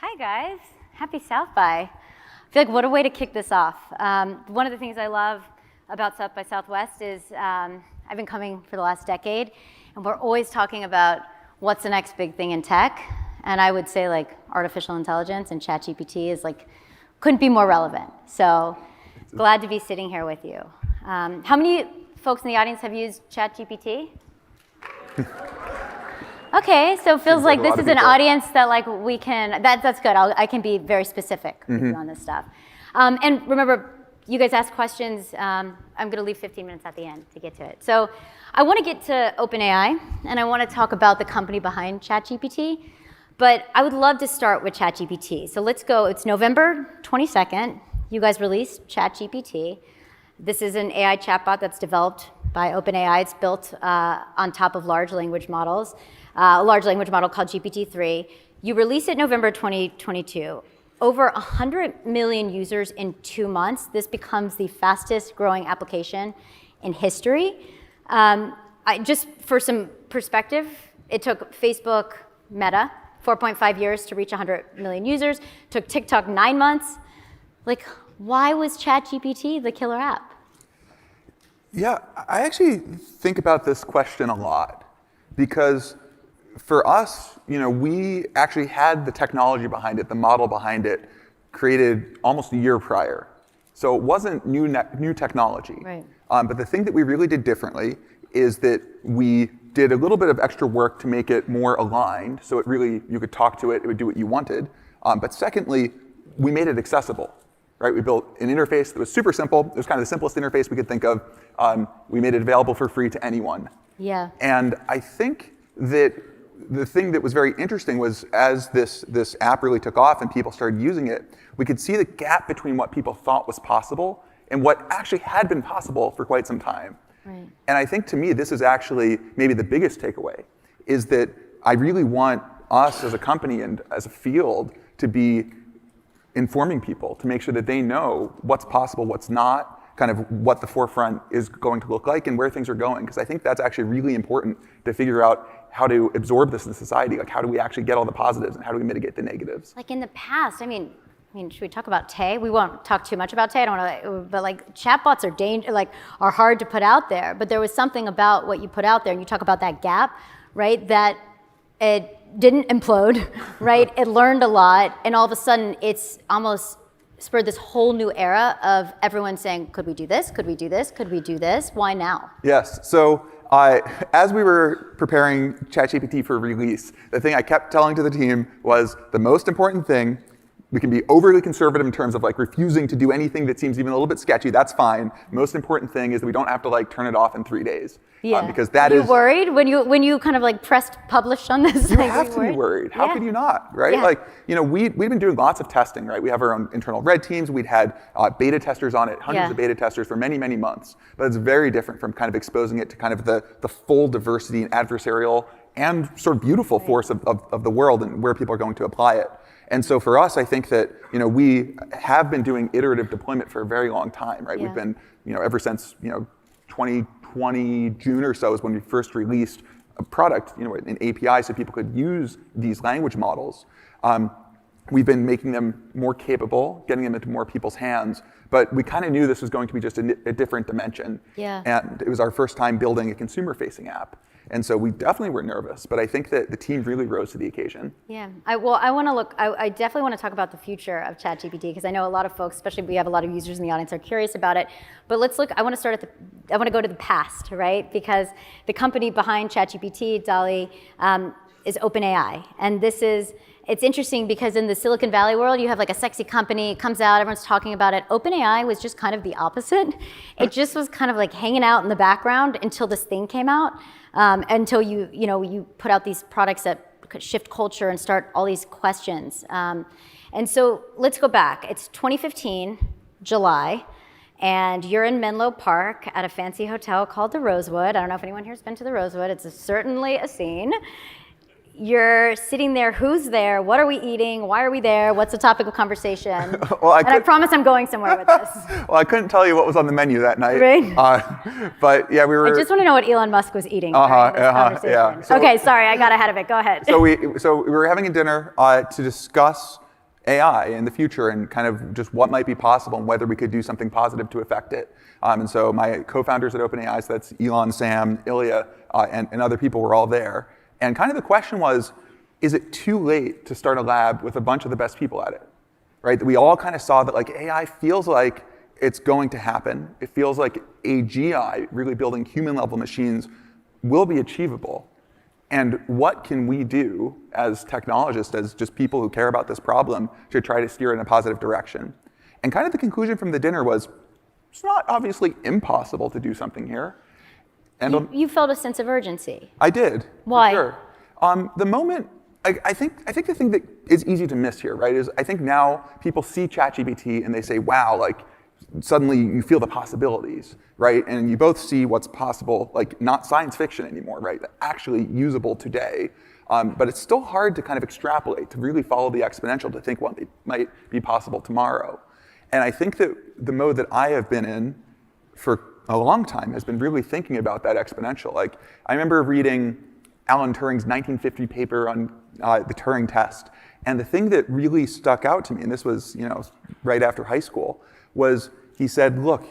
Hi guys, happy South by. I feel like what a way to kick this off. One of the things I love about South by Southwest is I've been coming for the last decade, and we're always talking about what's the next big thing in tech. And I would say like artificial intelligence and ChatGPT is like, couldn't be more relevant. So glad to be sitting here with you. How many folks in the audience have used ChatGPT? Okay, so it feels like this is an audience that like we can, that's good. I can be very specific with you on this stuff. And remember, you guys ask questions. I'm gonna leave 15 minutes at the end to get to it. So I wanna get to OpenAI, and I wanna talk about the company behind ChatGPT, but I would love to start with ChatGPT. So let's go, it's November 22nd. You guys released ChatGPT. This is an AI chatbot that's developed by OpenAI. It's built on top of large language models. A large language model called GPT-4. You release it November 2022. Over 100 million users in 2 months. This becomes the fastest growing application in history. Just for some perspective, it took Facebook, Meta, 4.5 years to reach 100 million users. Took TikTok 9 months. Like, why was ChatGPT the killer app? Yeah, I actually think about this question a lot because for us, we actually had the technology behind it, the model behind it, created almost a year prior. So it wasn't new technology. Right. But the thing that we really did differently is that we did a little bit of extra work to make it more aligned. So it really, you could talk to it, it would do what you wanted. But secondly, we made it accessible. Right? We built an interface that was super simple. It was kind of the simplest interface we could think of. We made it available for free to anyone. Yeah. And I think that the thing that was very interesting was as this app really took off and people started using it, we could see the gap between what people thought was possible and what actually had been possible for quite some time. Right. And I think to me, this is actually maybe the biggest takeaway, is that I really want us as a company and as a field to be informing people to make sure that they know what's possible, what's not, kind of what the forefront is going to look like and where things are going. Because I think that's actually really important to figure out how to absorb this in society. Like, how do we actually get all the positives and how do we mitigate the negatives? Like in the past, I mean, should we talk about Tay? We won't talk too much about Tay. I don't want to, but like chatbots are hard to put out there. But there was something about what you put out there, and you talk about that gap, right? That it didn't implode, right? It learned a lot, and all of a sudden, it's almost spurred this whole new era of everyone saying, could we do this? Could we do this? Could we do this? Why now? Yes, so as we were preparing ChatGPT for release, the thing I kept telling to the team was the most important thing, we can be overly conservative in terms of like refusing to do anything that seems even a little bit sketchy, that's fine. Most important thing is that we don't have to like turn it off in 3 days. Yeah. Because that Were is- you worried when you kind of like pressed publish on this? You have to be worried. How could you not, right? Yeah. Like, we've been doing lots of testing, right? We have our own internal red teams. We'd had beta testers on it, hundreds of beta testers for many, many months. But it's very different from kind of exposing it to kind of the full diversity and adversarial and sort of beautiful force of the world and where people are going to apply it. And so for us, I think that we have been doing iterative deployment for a very long time, right? Yeah. We've been ever since 2020 June or so is when we first released a product, an API, so people could use these language models. We've been making them more capable, getting them into more people's hands, but we kind of knew this was going to be just a different dimension. Yeah. And it was our first time building a consumer-facing app. And so we definitely were nervous, but I think that the team really rose to the occasion. Yeah, I definitely want to talk about the future of ChatGPT because I know a lot of folks, especially we have a lot of users in the audience, are curious about it. But let's look, I want to go to the past, right? Because the company behind ChatGPT, DALL, is OpenAI. And it's interesting because in the Silicon Valley world, you have like a sexy company, it comes out, everyone's talking about it. OpenAI was just kind of the opposite. It just was kind of like hanging out in the background until this thing came out. Until you put out these products that could shift culture and start all these questions. And so let's go back. It's 2015, July, and you're in Menlo Park at a fancy hotel called the Rosewood. I don't know if anyone here has been to the Rosewood. It's certainly a scene. You're sitting there, who's there? What are we eating? Why are we there? What's the topic of conversation? I promise I'm going somewhere with this. Well, I couldn't tell you what was on the menu that night. Right? But yeah, we were... I just want to know what Elon Musk was eating during this conversation. Yeah. So, okay, sorry, I got ahead of it. Go ahead. So we were having a dinner to discuss AI in the future and kind of just what might be possible and whether we could do something positive to affect it. And so my co-founders at OpenAI, so that's Elon, Sam, Ilya, and other people were all there. And kind of the question was, is it too late to start a lab with a bunch of the best people at it? Right? We all kind of saw that like AI feels like it's going to happen. It feels like AGI, really building human level machines, will be achievable. And what can we do as technologists, as just people who care about this problem, to try to steer it in a positive direction? And kind of the conclusion from the dinner was, it's not obviously impossible to do something here. And you felt a sense of urgency. I did. Why? For sure. The moment, I think the thing that is easy to miss here, right, is I think now people see ChatGPT and they say, wow, like suddenly you feel the possibilities, right? And you both see what's possible, like not science fiction anymore, right? Actually usable today. But it's still hard to kind of extrapolate, to really follow the exponential, to think what might be possible tomorrow. And I think that the mode that I have been in for a long time has been really thinking about that exponential. Like, I remember reading Alan Turing's 1950 paper on the Turing test. And the thing that really stuck out to me, and this was right after high school, was he said, look,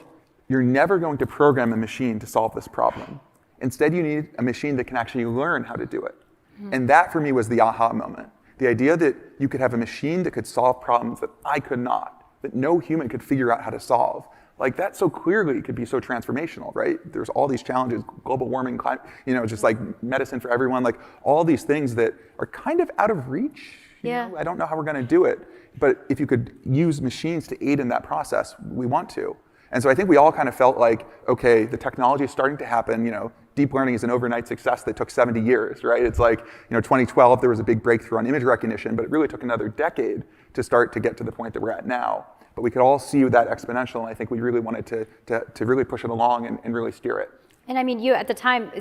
you're never going to program a machine to solve this problem. Instead, you need a machine that can actually learn how to do it. Mm-hmm. And that, for me, was the aha moment. The idea that you could have a machine that could solve problems that I could not, that no human could figure out how to solve. Like, that so clearly could be so transformational, right? There's all these challenges, global warming, climate, just like medicine for everyone, like all these things that are kind of out of reach. I don't know how we're going to do it. But if you could use machines to aid in that process, we want to. And so I think we all kind of felt like, okay, the technology is starting to happen. Deep learning is an overnight success that took 70 years, right? It's like, 2012, there was a big breakthrough on image recognition, but it really took another decade to start to get to the point that we're at now. But we could all see that exponential, and I think we really wanted to really push it along and really steer it. And I mean, you at the time,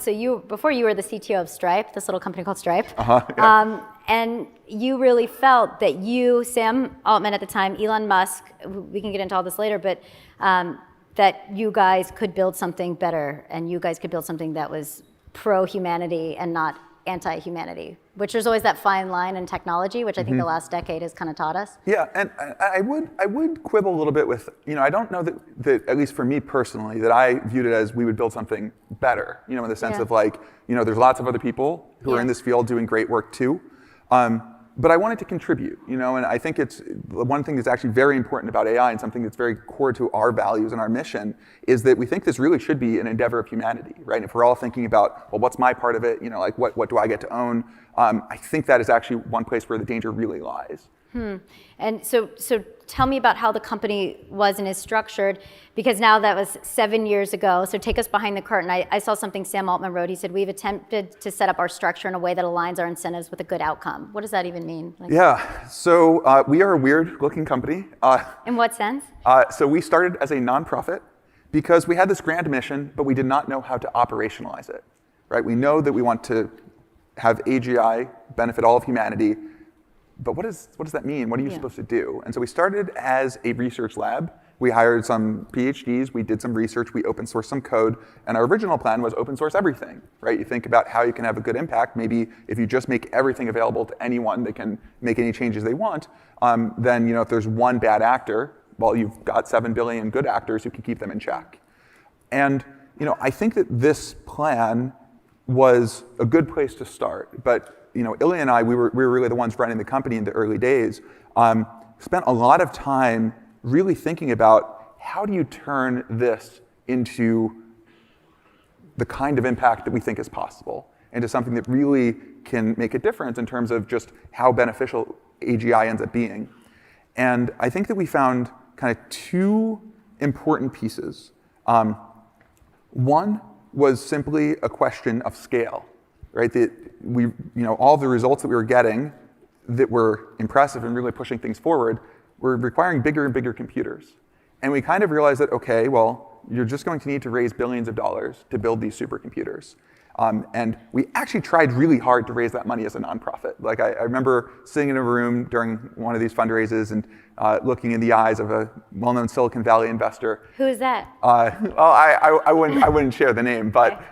before you were the CTO of Stripe, this little company called Stripe. Yeah. And you really felt that you, Sam Altman at the time, Elon Musk, we can get into all this later, but that you guys could build something better, and you guys could build something that was pro-humanity and not anti-humanity, which there's always that fine line in technology, which I think the last decade has kind of taught us. Yeah, and I would quibble a little bit with, I don't know that at least for me personally, that I viewed it as we would build something better, in the sense of like, there's lots of other people who are in this field doing great work too. But I wanted to contribute, and I think it's one thing that's actually very important about AI and something that's very core to our values and our mission is that we think this really should be an endeavor of humanity, right? And if we're all thinking about, well, what's my part of it? Like what do I get to own? I think that is actually one place where the danger really lies. And so tell me about how the company was and is structured, because now that was 7 years ago. So take us behind the curtain. I saw something Sam Altman wrote. He said, we've attempted to set up our structure in a way that aligns our incentives with a good outcome. What does that even mean? So we are a weird looking company. In what sense? So we started as a nonprofit because we had this grand mission, but we did not know how to operationalize it, right? We know that we want to have AGI benefit all of humanity. But what does that mean? What are you supposed to do? And so we started as a research lab. We hired some PhDs, we did some research, we open sourced some code, and our original plan was open source everything, right? You think about how you can have a good impact. Maybe if you just make everything available to anyone that can make any changes they want, then if there's one bad actor, well, you've got 7 billion good actors who can keep them in check. And I think that this plan was a good place to start, but Ilya and I, we were really the ones running the company in the early days, spent a lot of time really thinking about how do you turn this into the kind of impact that we think is possible, into something that really can make a difference in terms of just how beneficial AGI ends up being. And I think that we found kind of two important pieces. One was simply a question of scale. Right, that all the results that we were getting that were impressive and really pushing things forward were requiring bigger and bigger computers. And we kind of realized that, okay, well, you're just going to need to raise billions of dollars to build these supercomputers. And we actually tried really hard to raise that money as a nonprofit. Like I remember sitting in a room during one of these fundraisers and looking in the eyes of a well-known Silicon Valley investor. Who is that? Well, I wouldn't share the name, but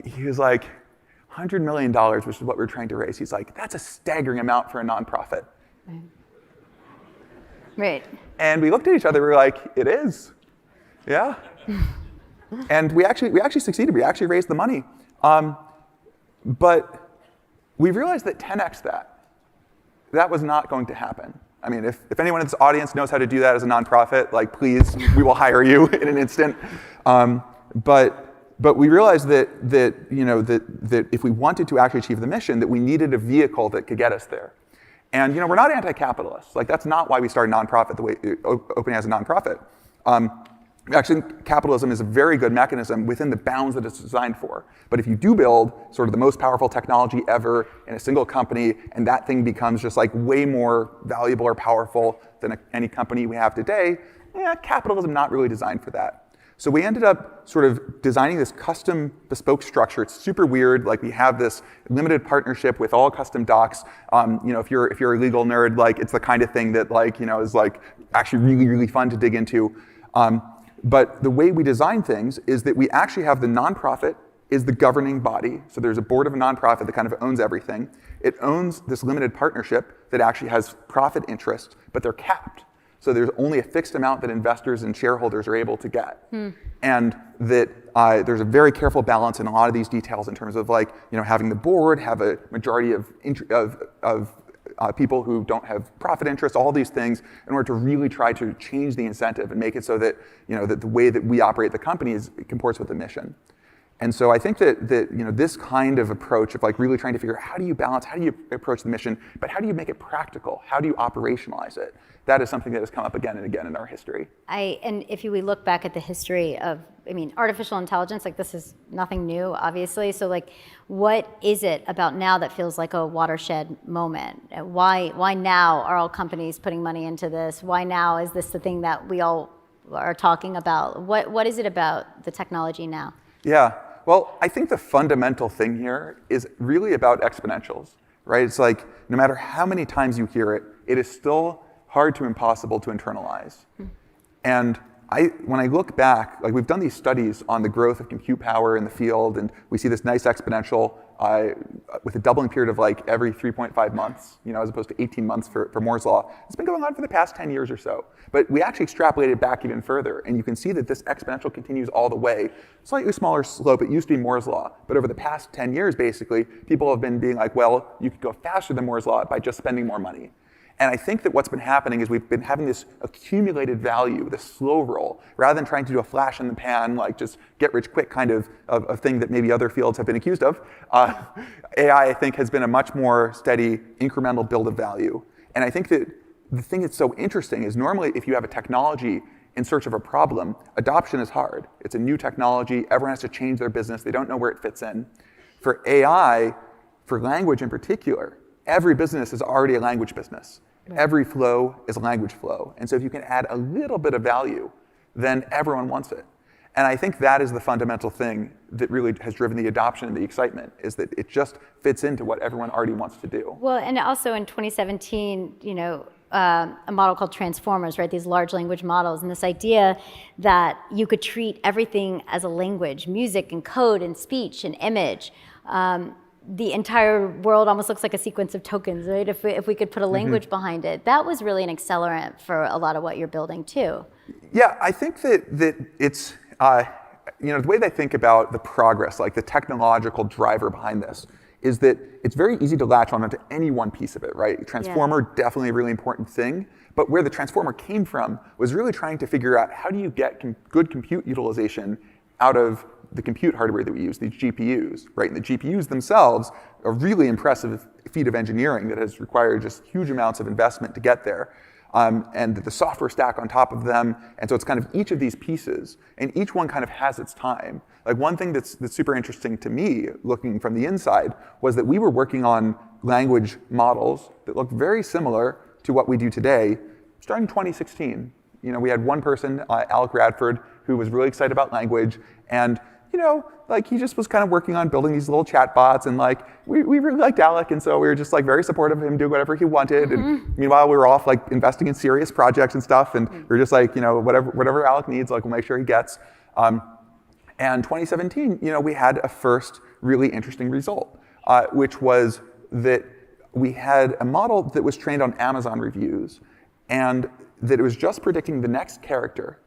he was like, $100 million, which is what we're trying to raise. He's like, that's a staggering amount for a nonprofit. Right. And we looked at each other, we were like, it is. Yeah. And we actually succeeded. We actually raised the money. But we realized that 10x that was not going to happen. I mean, if anyone in this audience knows how to do that as a nonprofit, like, please, we will hire you in an instant. But we realized that if we wanted to actually achieve the mission, that we needed a vehicle that could get us there. And we're not anti-capitalists. Like, that's not why we started a nonprofit the way OpenAI is a nonprofit. Actually, capitalism is a very good mechanism within the bounds that it's designed for. But if you do build sort of the most powerful technology ever in a single company, and that thing becomes just like way more valuable or powerful than any company we have today, capitalism not really designed for that. So we ended up sort of designing this custom bespoke structure. It's super weird. Like, we have this limited partnership with all custom docs. If you're a legal nerd, like, it's the kind of thing that is like actually really, really fun to dig into. But the way we design things is that we actually have the nonprofit is the governing body. So there's a board of a nonprofit that kind of owns everything. It owns this limited partnership that actually has profit interests, but they're capped. So there's only a fixed amount that investors and shareholders are able to get. And that there's a very careful balance in a lot of these details in terms of having the board have a majority of people who don't have profit interests, all these things, in order to really try to change the incentive and make it so that that the way that we operate the company comports with the mission. And so I think that this kind of approach of really trying to figure out how do you balance, how do you approach the mission, but how do you make it practical? How do you operationalize it? That is something that has come up again and again in our history. And if we look back at the history of, artificial intelligence, this is nothing new, obviously. So what is it about now that feels like a watershed moment? Why now are all companies putting money into this? Why now is this the thing that we all are talking about? What is it about the technology now? Yeah. Well, I think the fundamental thing here is really about exponentials, right? It's like, no matter how many times you hear it, it is still hard to impossible to internalize. And when I look back, we've done these studies on the growth of compute power in the field, and we see this nice exponential with a doubling period of every 3.5 months, as opposed to 18 months for Moore's law. It's been going on for the past 10 years or so. But we actually extrapolated back even further, and you can see that this exponential continues all the way. Slightly smaller slope. It used to be Moore's law. But over the past 10 years, basically, people have been being like, well, you could go faster than Moore's law by just spending more money. And I think that what's been happening is we've been having this accumulated value, this slow roll, rather than trying to do a flash in the pan, just get rich quick kind of thing that maybe other fields have been accused of. AI, I think, has been a much more steady, incremental build of value. And I think that the thing that's so interesting is normally if you have a technology in search of a problem, adoption is hard. It's a new technology. Everyone has to change their business. They don't know where it fits in. For AI, for language in particular, every business is already a language business. Right. Every flow is a language flow. And so if you can add a little bit of value, then everyone wants it. And I think that is the fundamental thing that really has driven the adoption and the excitement, is that it just fits into what everyone already wants to do. Well, and also in 2017, a model called transformers, right? These large language models, and this idea that you could treat everything as a language, music and code and speech and image. The entire world almost looks like a sequence of tokens, right? If we could put a language behind it. That was really an accelerant for a lot of what you're building too. Yeah, I think that it's, the way that I think about the progress, the technological driver behind this, is that it's very easy to latch on to any one piece of it, right? Transformer, definitely a really important thing. But where the transformer came from was really trying to figure out how do you get good compute utilization out of the compute hardware that we use, these GPUs, right? And the GPUs themselves are a really impressive feat of engineering that has required just huge amounts of investment to get there. And the software stack on top of them. And so it's kind of each of these pieces, and each one kind of has its time. One thing that's super interesting to me, looking from the inside, was that we were working on language models that looked very similar to what we do today, starting in 2016. We had one person, Alec Radford, who was really excited about language, and he just was kind of working on building these little chatbots, and we really liked Alec, and so we were just very supportive of him doing whatever he wanted. And meanwhile, we were off investing in serious projects and stuff, and we were just whatever Alec needs, we'll make sure he gets. And 2017, we had a first really interesting result, which was that we had a model that was trained on Amazon reviews, and that it was just predicting the next character,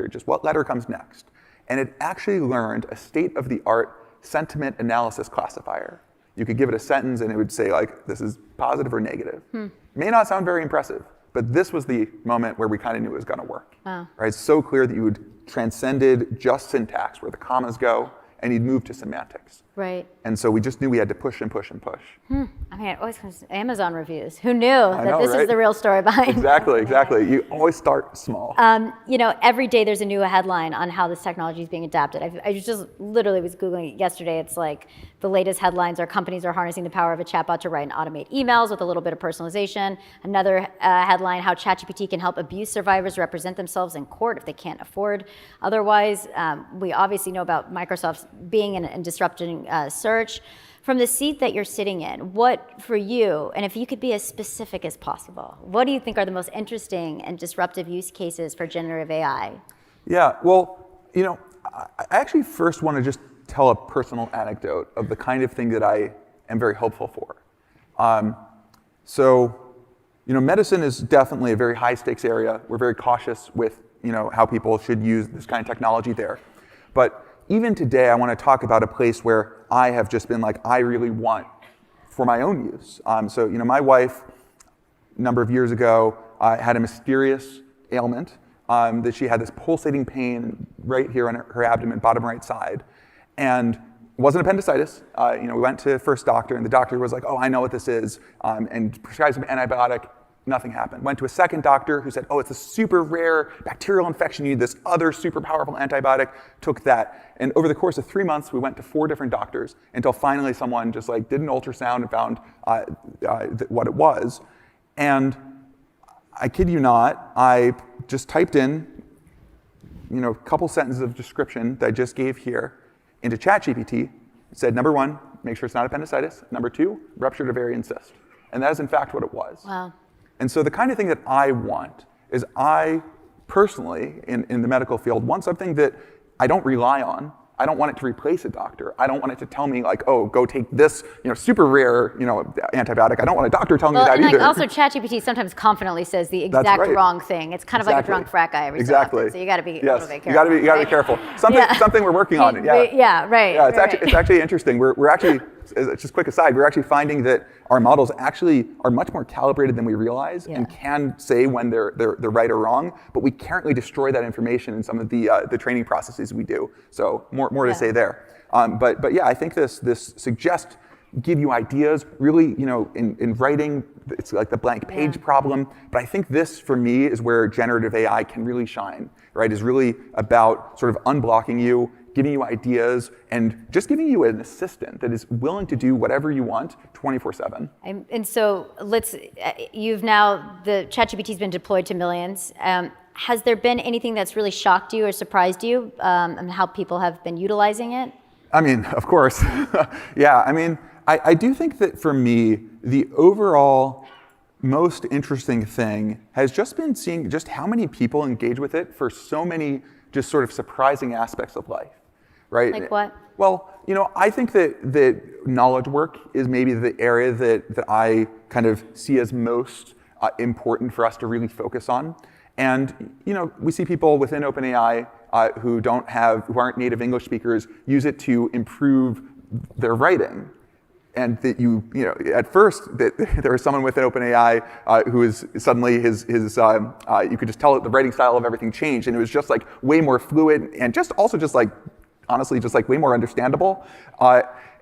just what letter comes next. And it actually learned a state-of-the-art sentiment analysis classifier. You could give it a sentence and it would say, like, this is positive or negative. May not sound very impressive, but this was the moment where we kind of knew it was going to work. Wow. Right? It's so clear that you would transcended just syntax, where the commas go, and you'd move to semantics. Right. And so we just knew we had to push and push and push. I mean, it always comes to Amazon reviews. Who knew that this right? is the real story behind it? Exactly. You always start small. Every day there's a new headline on how this technology is being adapted. I just literally was Googling it yesterday. It's like the latest headlines are companies are harnessing the power of a chatbot to write and automate emails with a little bit of personalization. Another headline, how ChatGPT can help abuse survivors represent themselves in court if they can't afford otherwise. We obviously know about Microsoft's being and disrupting search. From the seat that you're sitting in, what for you, and if you could be as specific as possible, what do you think are the most interesting and disruptive use cases for generative AI? Yeah, well, I actually first want to just tell a personal anecdote of the kind of thing that I am very hopeful for. Medicine is definitely a very high stakes area. We're very cautious with, how people should use this kind of technology there. But even today, I want to talk about a place where I have just been like, I really want for my own use. My wife, a number of years ago, had a mysterious ailment that she had this pulsating pain right here on her abdomen, bottom right side. And it wasn't appendicitis. We went to first doctor, and the doctor was like, oh, I know what this is, and prescribed some antibiotic. Nothing happened. Went to a second doctor who said, oh, it's a super rare bacterial infection. You need this other super powerful antibiotic. Took that. And over the course of 3 months, we went to 4 different doctors until finally someone just did an ultrasound and found what it was. And I kid you not, I just typed in, a couple sentences of description that I just gave here into ChatGPT. It said, number 1, make sure it's not appendicitis. Number 2, ruptured ovarian cyst. And that is in fact what it was. Wow. And so the kind of thing that I want is I personally, in the medical field, want something that I don't rely on. I don't want it to replace a doctor. I don't want it to tell me oh, go take this, super rare, antibiotic. I don't want a doctor telling me that either. Also, ChatGPT sometimes confidently says the exact wrong thing. It's kind of like a drunk frat guy every so often. So you got to be a little bit careful. You got to be careful. Something we're working on. Right. Yeah, it's actually interesting. We're actually, just a quick aside, we're actually finding that our models actually are much more calibrated than we realize and can say when they're right or wrong, but we currently destroy that information in some of the training processes we do. So more to say there. But yeah, I think this suggests give you ideas, really, in writing, it's like the blank page problem. But I think this, for me, is where generative AI can really shine, right? Is really about sort of unblocking you, giving you ideas, and just giving you an assistant that is willing to do whatever you want 24/7. And so the ChatGPT's been deployed to millions. Has there been anything that's really shocked you or surprised you and how people have been utilizing it? I mean, of course. Yeah, I mean, I do think that for me, the overall most interesting thing has just been seeing just how many people engage with it for so many just sort of surprising aspects of life. Right? Like what? Well, I think that knowledge work is maybe the area that I kind of see as most important for us to really focus on. And we see people within OpenAI who aren't native English speakers use it to improve their writing. And that at first that there was someone within OpenAI who is suddenly you could just tell the writing style of everything changed, and it was just way more fluid and honestly, just way more understandable.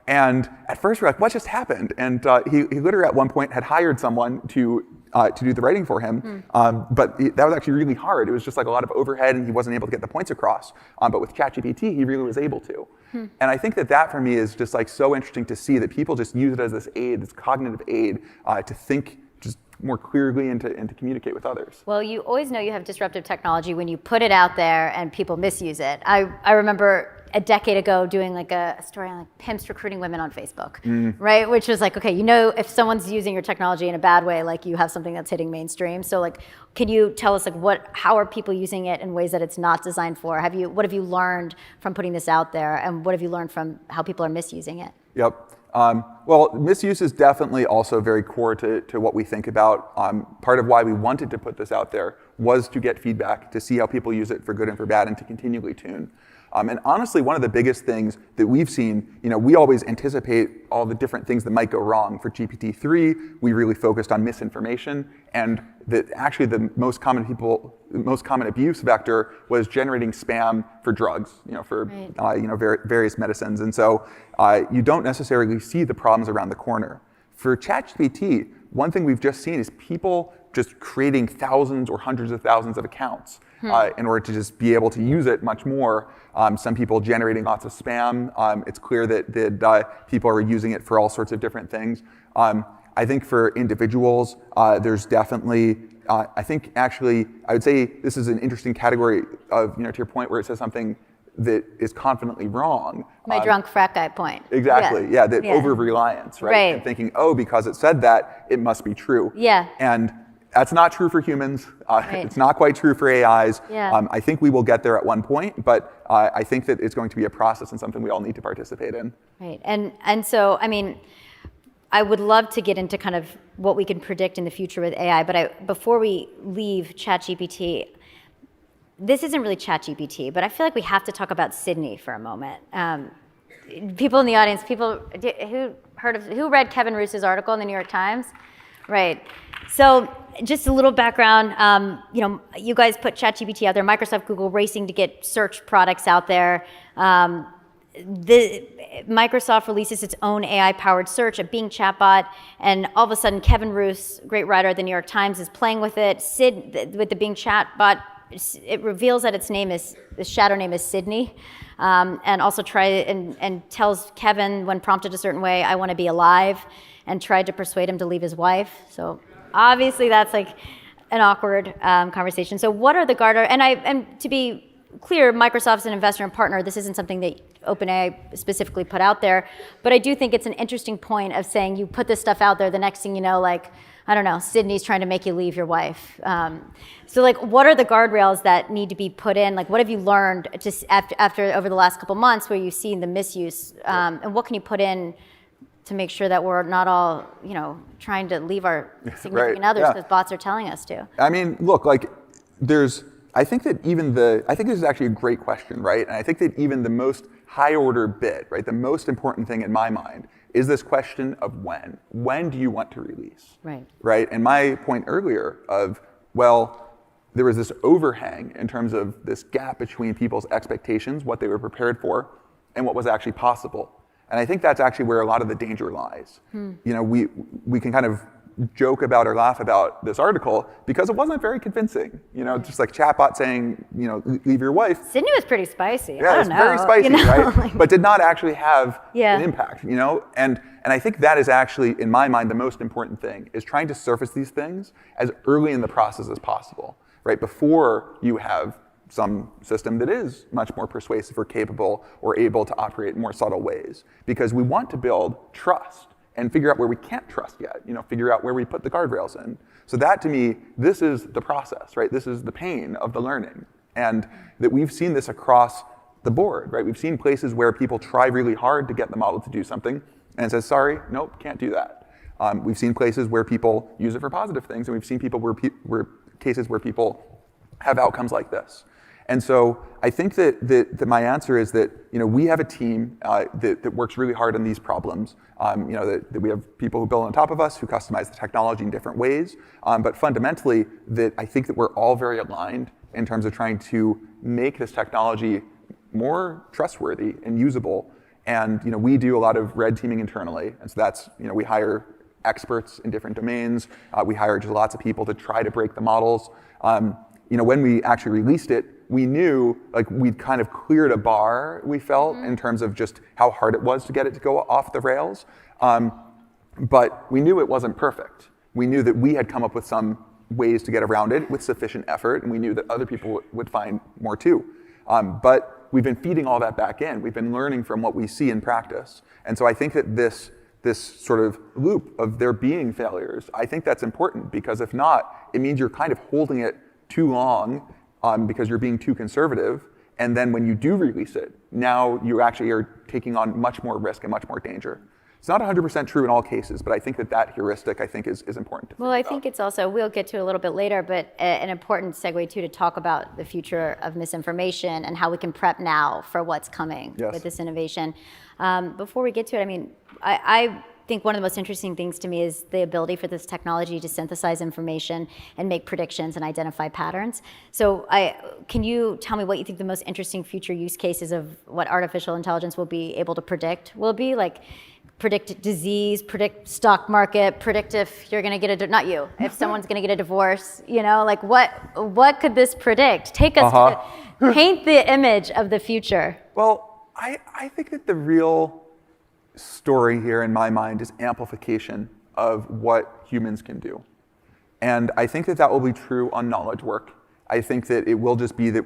And at first we're like, what just happened? And he literally at one point had hired someone to do the writing for him. But that was actually really hard. It was just a lot of overhead, and he wasn't able to get the points across. But with ChatGPT, he really was able to. And I think that for me is just so interesting to see that people just use it as this aid, this cognitive aid, to think just more clearly and to communicate with others. Well, you always know you have disruptive technology when you put it out there and people misuse it. I remember a decade ago doing a story on pimps recruiting women on Facebook, right? Which was okay, if someone's using your technology in a bad way, you have something that's hitting mainstream. So can you tell us how are people using it in ways that it's not designed for? What have you learned from putting this out there, and what have you learned from how people are misusing it? Yep. Well, misuse is definitely also very core to what we think about. Part of why we wanted to put this out there was to get feedback, to see how people use it for good and for bad, and to continually tune. And honestly, one of the biggest things that we've seen, we always anticipate all the different things that might go wrong. For GPT-3, we really focused on misinformation, and that actually the most common abuse vector was generating spam for drugs, for various medicines. And so you don't necessarily see the problems around the corner. For ChatGPT, one thing we've just seen is people just creating thousands or hundreds of thousands of accounts in order to just be able to use it much more. Some people generating lots of spam. It's clear that people are using it for all sorts of different things. I think for individuals, there's definitely, I think actually, I would say this is an interesting category of, to your point where it says something that is confidently wrong. My drunk frat guy point. Exactly, yeah, over-reliance, right? And thinking, because it said that, it must be true. Yeah. And that's not true for humans. It's not quite true for AIs. Yeah. I think we will get there at one point, but I think that it's going to be a process and something we all need to participate in. Right, and so, I would love to get into kind of what we can predict in the future with AI, but before we leave ChatGPT, this isn't really ChatGPT, but I feel like we have to talk about Sydney for a moment. People in the audience, who read Kevin Roos's article in the New York Times? Right. So just a little background, you guys put ChatGPT out there, Microsoft, Google racing to get search products out there. Microsoft releases its own AI-powered search, a Bing chatbot, and all of a sudden Kevin Roos, great writer at the New York Times, is playing with it. With the Bing chatbot, it reveals that the shadow name is Sydney, and also and tells Kevin, when prompted a certain way, I want to be alive, and tried to persuade him to leave his wife. So obviously that's like an awkward conversation. So what are the guardrails? And to be clear, Microsoft's an investor and partner. This isn't something that OpenAI specifically put out there, but I do think it's an interesting point of saying you put this stuff out there, the next thing you know, I don't know, Sydney's trying to make you leave your wife. So what are the guardrails that need to be put in? What have you learned just after over the last couple months where you've seen the misuse, and what can you put in to make sure that we're not all, trying to leave our significant others because bots are telling us to? Look, I think this is actually a great question, right? And I think that even the most high order bit, right, the most important thing in my mind is this question of when. When do you want to release? Right. Right? And my point earlier of, there was this overhang in terms of this gap between people's expectations, what they were prepared for, and what was actually possible. And I think that's actually where a lot of the danger lies. We can kind of joke about or laugh about this article because it wasn't very convincing. Just like chatbot saying, leave your wife. Sydney was pretty spicy. Yeah, it's very spicy, right? But did not actually have an impact, And I think that is actually, in my mind, the most important thing, is trying to surface these things as early in the process as possible, right? Before you have some system that is much more persuasive or capable or able to operate in more subtle ways. Because we want to build trust and figure out where we can't trust yet, figure out where we put the guardrails in. So that, to me, this is the process, right? This is the pain of the learning. And that we've seen this across the board, right? We've seen places where people try really hard to get the model to do something, and it says, sorry, nope, can't do that. We've seen places where people use it for positive things, and we've seen people cases where people have outcomes like this. And so I think that my answer is that we have a team that works really hard on these problems. That we have people who build on top of us, who customize the technology in different ways. But fundamentally, that I think that we're all very aligned in terms of trying to make this technology more trustworthy and usable. And we do a lot of red teaming internally, and so that's we hire experts in different domains. We hire just lots of people to try to break the models. When we actually released it, we knew we'd kind of cleared a bar, we felt, in terms of just how hard it was to get it to go off the rails. But we knew it wasn't perfect. We knew that we had come up with some ways to get around it with sufficient effort, and we knew that other people would find more too. But we've been feeding all that back in. We've been learning from what we see in practice. And so I think that this sort of loop of there being failures, I think that's important, because if not, it means you're kind of holding it too long because you're being too conservative. And then when you do release it, now you actually are taking on much more risk and much more danger. It's not 100% true in all cases, but I think that heuristic, I think, is important to think Well, I think it's also, we'll get to it a little bit later, but an important segue too to talk about the future of misinformation and how we can prep now for what's coming with this innovation. Before we get to it, I mean, I think one of the most interesting things to me is the ability for this technology to synthesize information and make predictions and identify patterns. So can you tell me what you think the most interesting future use cases of what artificial intelligence will be able to predict will be? Like predict disease, predict stock market, predict if you're gonna get not you, if someone's gonna get a divorce, you know, like what could this predict? Take us to paint the image of the future. Well, I think that the real story here in my mind is amplification of what humans can do. And I think that will be true on knowledge work. I think that it will just be that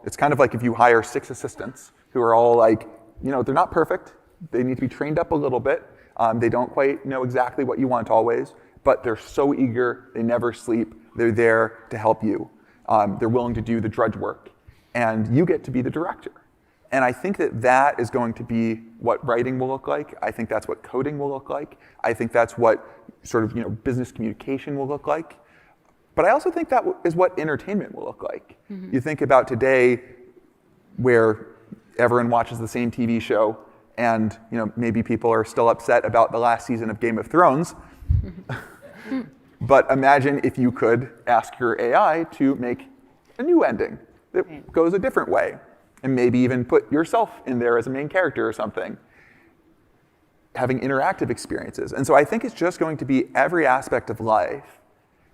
it's kind of like if you hire 6 assistants who are all like, you know, they're not perfect. They need to be trained up a little bit. They don't quite know exactly what you want always, but they're so eager, they never sleep. They're there to help you. They're willing to do the drudge work. And you get to be the director. And I think that is going to be what writing will look like. I think that's what coding will look like. I think that's what sort of, you know, business communication will look like. But I also think that is what entertainment will look like. You think about today where everyone watches the same TV show and, you know, maybe people are still upset about the last season of Game of Thrones. But imagine if you could ask your AI to make a new ending that goes a different way. And maybe even put yourself in there as a main character or something, having interactive experiences. And so I think it's just going to be every aspect of life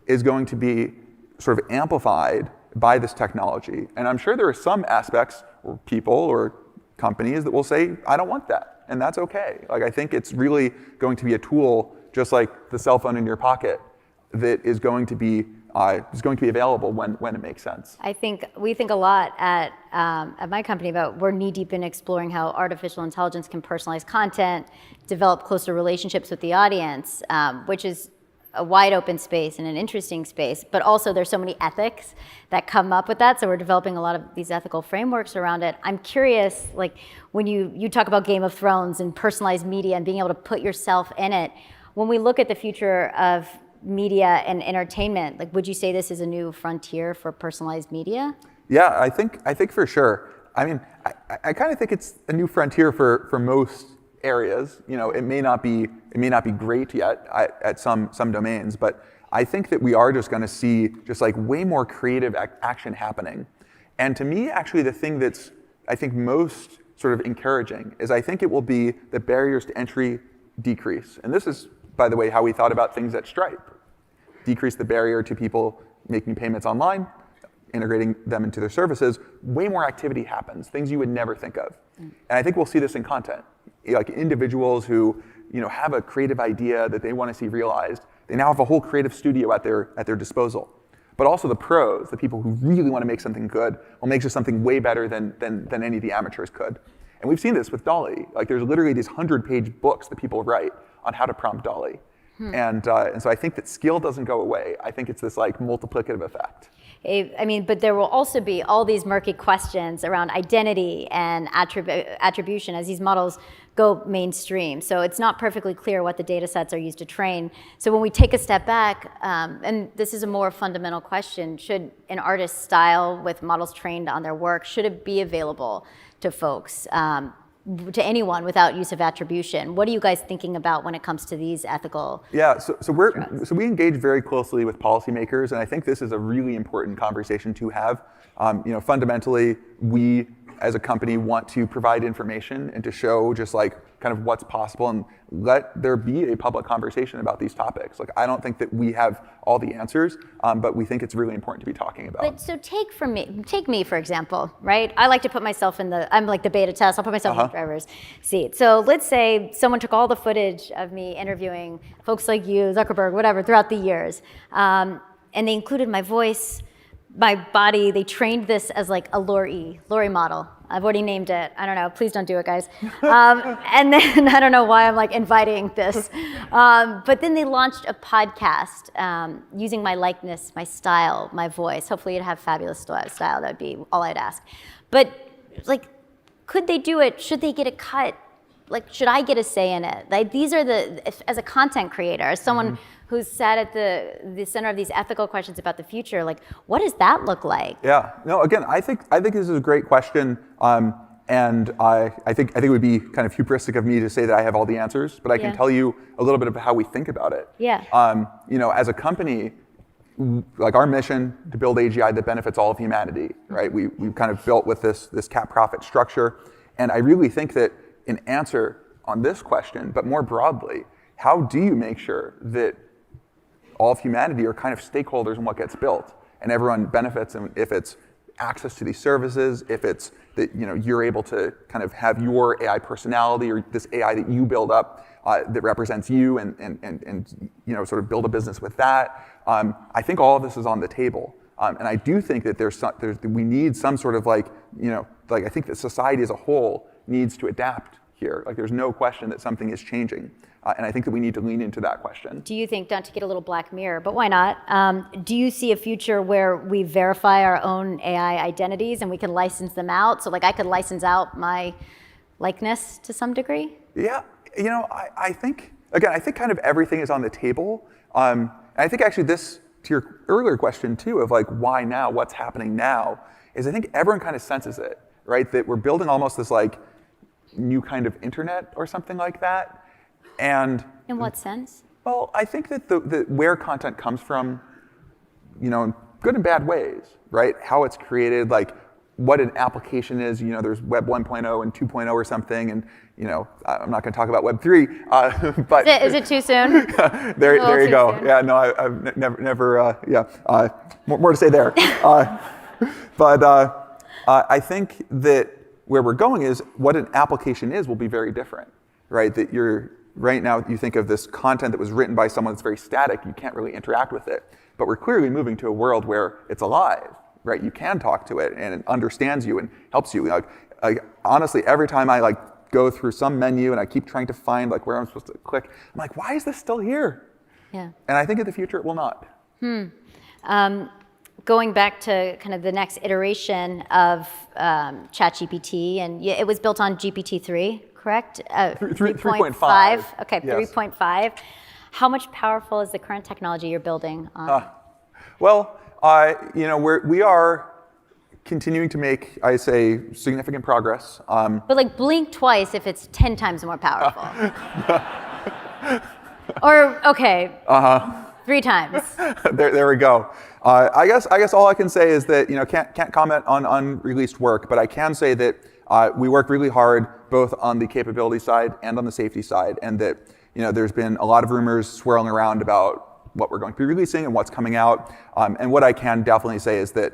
is going to be sort of amplified by this technology. And I'm sure there are some aspects or people or companies that will say, I don't want that. And that's okay. Like, I think it's really going to be a tool, just like the cell phone in your pocket, that is going to be available when it makes sense. I think we think a lot at my company about we're knee deep in exploring how artificial intelligence can personalize content, develop closer relationships with the audience, which is a wide open space and an interesting space, but also there's so many ethics that come up with that. So we're developing a lot of these ethical frameworks around it. I'm curious, like when you talk about Game of Thrones and personalized media and being able to put yourself in it, when we look at the future of media and entertainment, like would you say this is a new frontier for personalized media? Yeah, I think for sure. I mean, I kind of think it's a new frontier for most areas. You know, it may not be great yet at some domains, but I think that we are just going to see just like way more creative action happening. And to me, actually, the thing that's I think most sort of encouraging is I think it will be the barriers to entry decrease. And this is, by the way, how we thought about things at Stripe. Decrease the barrier to people making payments online, integrating them into their services. Way more activity happens, things you would never think of. And I think we'll see this in content. Like individuals who, you know, have a creative idea that they want to see realized, they now have a whole creative studio at their disposal. But also the pros, the people who really want to make something good, will make just something way better than any of the amateurs could. And we've seen this with DALL-E. Like there's literally these 100-page books that people write on how to prompt DALL-E. And so I think that skill doesn't go away. I think it's this like multiplicative effect. I mean, but there will also be all these murky questions around identity and attribution as these models go mainstream. So it's not perfectly clear what the data sets are used to train. So when we take a step back, and this is a more fundamental question, should an artist's style with models trained on their work, should it be available to folks, to anyone without use of attribution? What are you guys thinking about when it comes to these ethical? Yeah, so we engage very closely with policymakers, and I think this is a really important conversation to have. You know, fundamentally, we as a company want to provide information and to show just like kind of what's possible and let there be a public conversation about these topics. Like I don't think that we have all the answers, but we think it's really important to be talking about. But so take me for example, right? I like to put myself I'm like the beta test, I'll put myself in the driver's seat. So let's say someone took all the footage of me interviewing folks like you, Zuckerberg, whatever, throughout the years, and they included my voice, my body, they trained this as like a Laurie model. I've already named it. I don't know, please don't do it, guys. And then I don't know why I'm like inviting this. But then they launched a podcast using my likeness, my style, my voice. Hopefully it'd have fabulous style, that would be all I'd ask. But like, could they do it? Should they get a cut? like, should I get a say in it? Like, these are as a content creator, as someone who's sat at the center of these ethical questions about the future, like, what does that look like? Yeah, no, again, I think this is a great question. And I think it would be kind of hubristic of me to say that I have all the answers, but I can tell you a little bit about how we think about it. Yeah. As a company, like our mission to build AGI that benefits all of humanity, right? We've kind of built with this cap profit structure. And I really think that an answer on this question, but more broadly, how do you make sure that all of humanity are kind of stakeholders in what gets built and everyone benefits, and if it's access to these services, if it's that you're able to kind of have your AI personality or this AI that you build up that represents you and sort of build a business with that. I think all of this is on the table. And I do think that we need some sort of I think that society as a whole needs to adapt here. Like there's no question that something is changing. And I think that we need to lean into that question. Do you think, not to get a little Black Mirror, but why not? Do you see a future where we verify our own AI identities and we can license them out? So like I could license out my likeness to some degree? Yeah, I think kind of everything is on the table. And I think actually this, to your earlier question too, of like why now, what's happening now, is I think everyone kind of senses it, right? That we're building almost this like new kind of internet or something like that. And in what sense? Well, I think that the where content comes from, in good and bad ways, right? How it's created, like what an application is. There's Web 1.0 and 2.0 or something, and I'm not going to talk about Web 3, but is it too soon? there you go. Soon. Yeah, no, I've never. More to say there. But I think that where we're going is what an application is will be very different, right? That right now, you think of this content that was written by someone that's very static, you can't really interact with it. But we're clearly moving to a world where it's alive, right? You can talk to it and it understands you and helps you. Like honestly, every time I go through some menu and I keep trying to find where I'm supposed to click, I'm like, why is this still here? Yeah. And I think in the future it will not. Going back to kind of the next iteration of ChatGPT, and it was built on GPT-3. Correct? 3.5. Okay, yes. 3.5. How much powerful is the current technology you're building on? We are continuing to make, I say, significant progress. But blink twice if it's 10 times more powerful. Or, okay, 3 times. There we go. I guess all I can say is that, can't comment on unreleased work, but I can say that we work really hard both on the capability side and on the safety side, and that there's been a lot of rumors swirling around about what we're going to be releasing and what's coming out. And what I can definitely say is that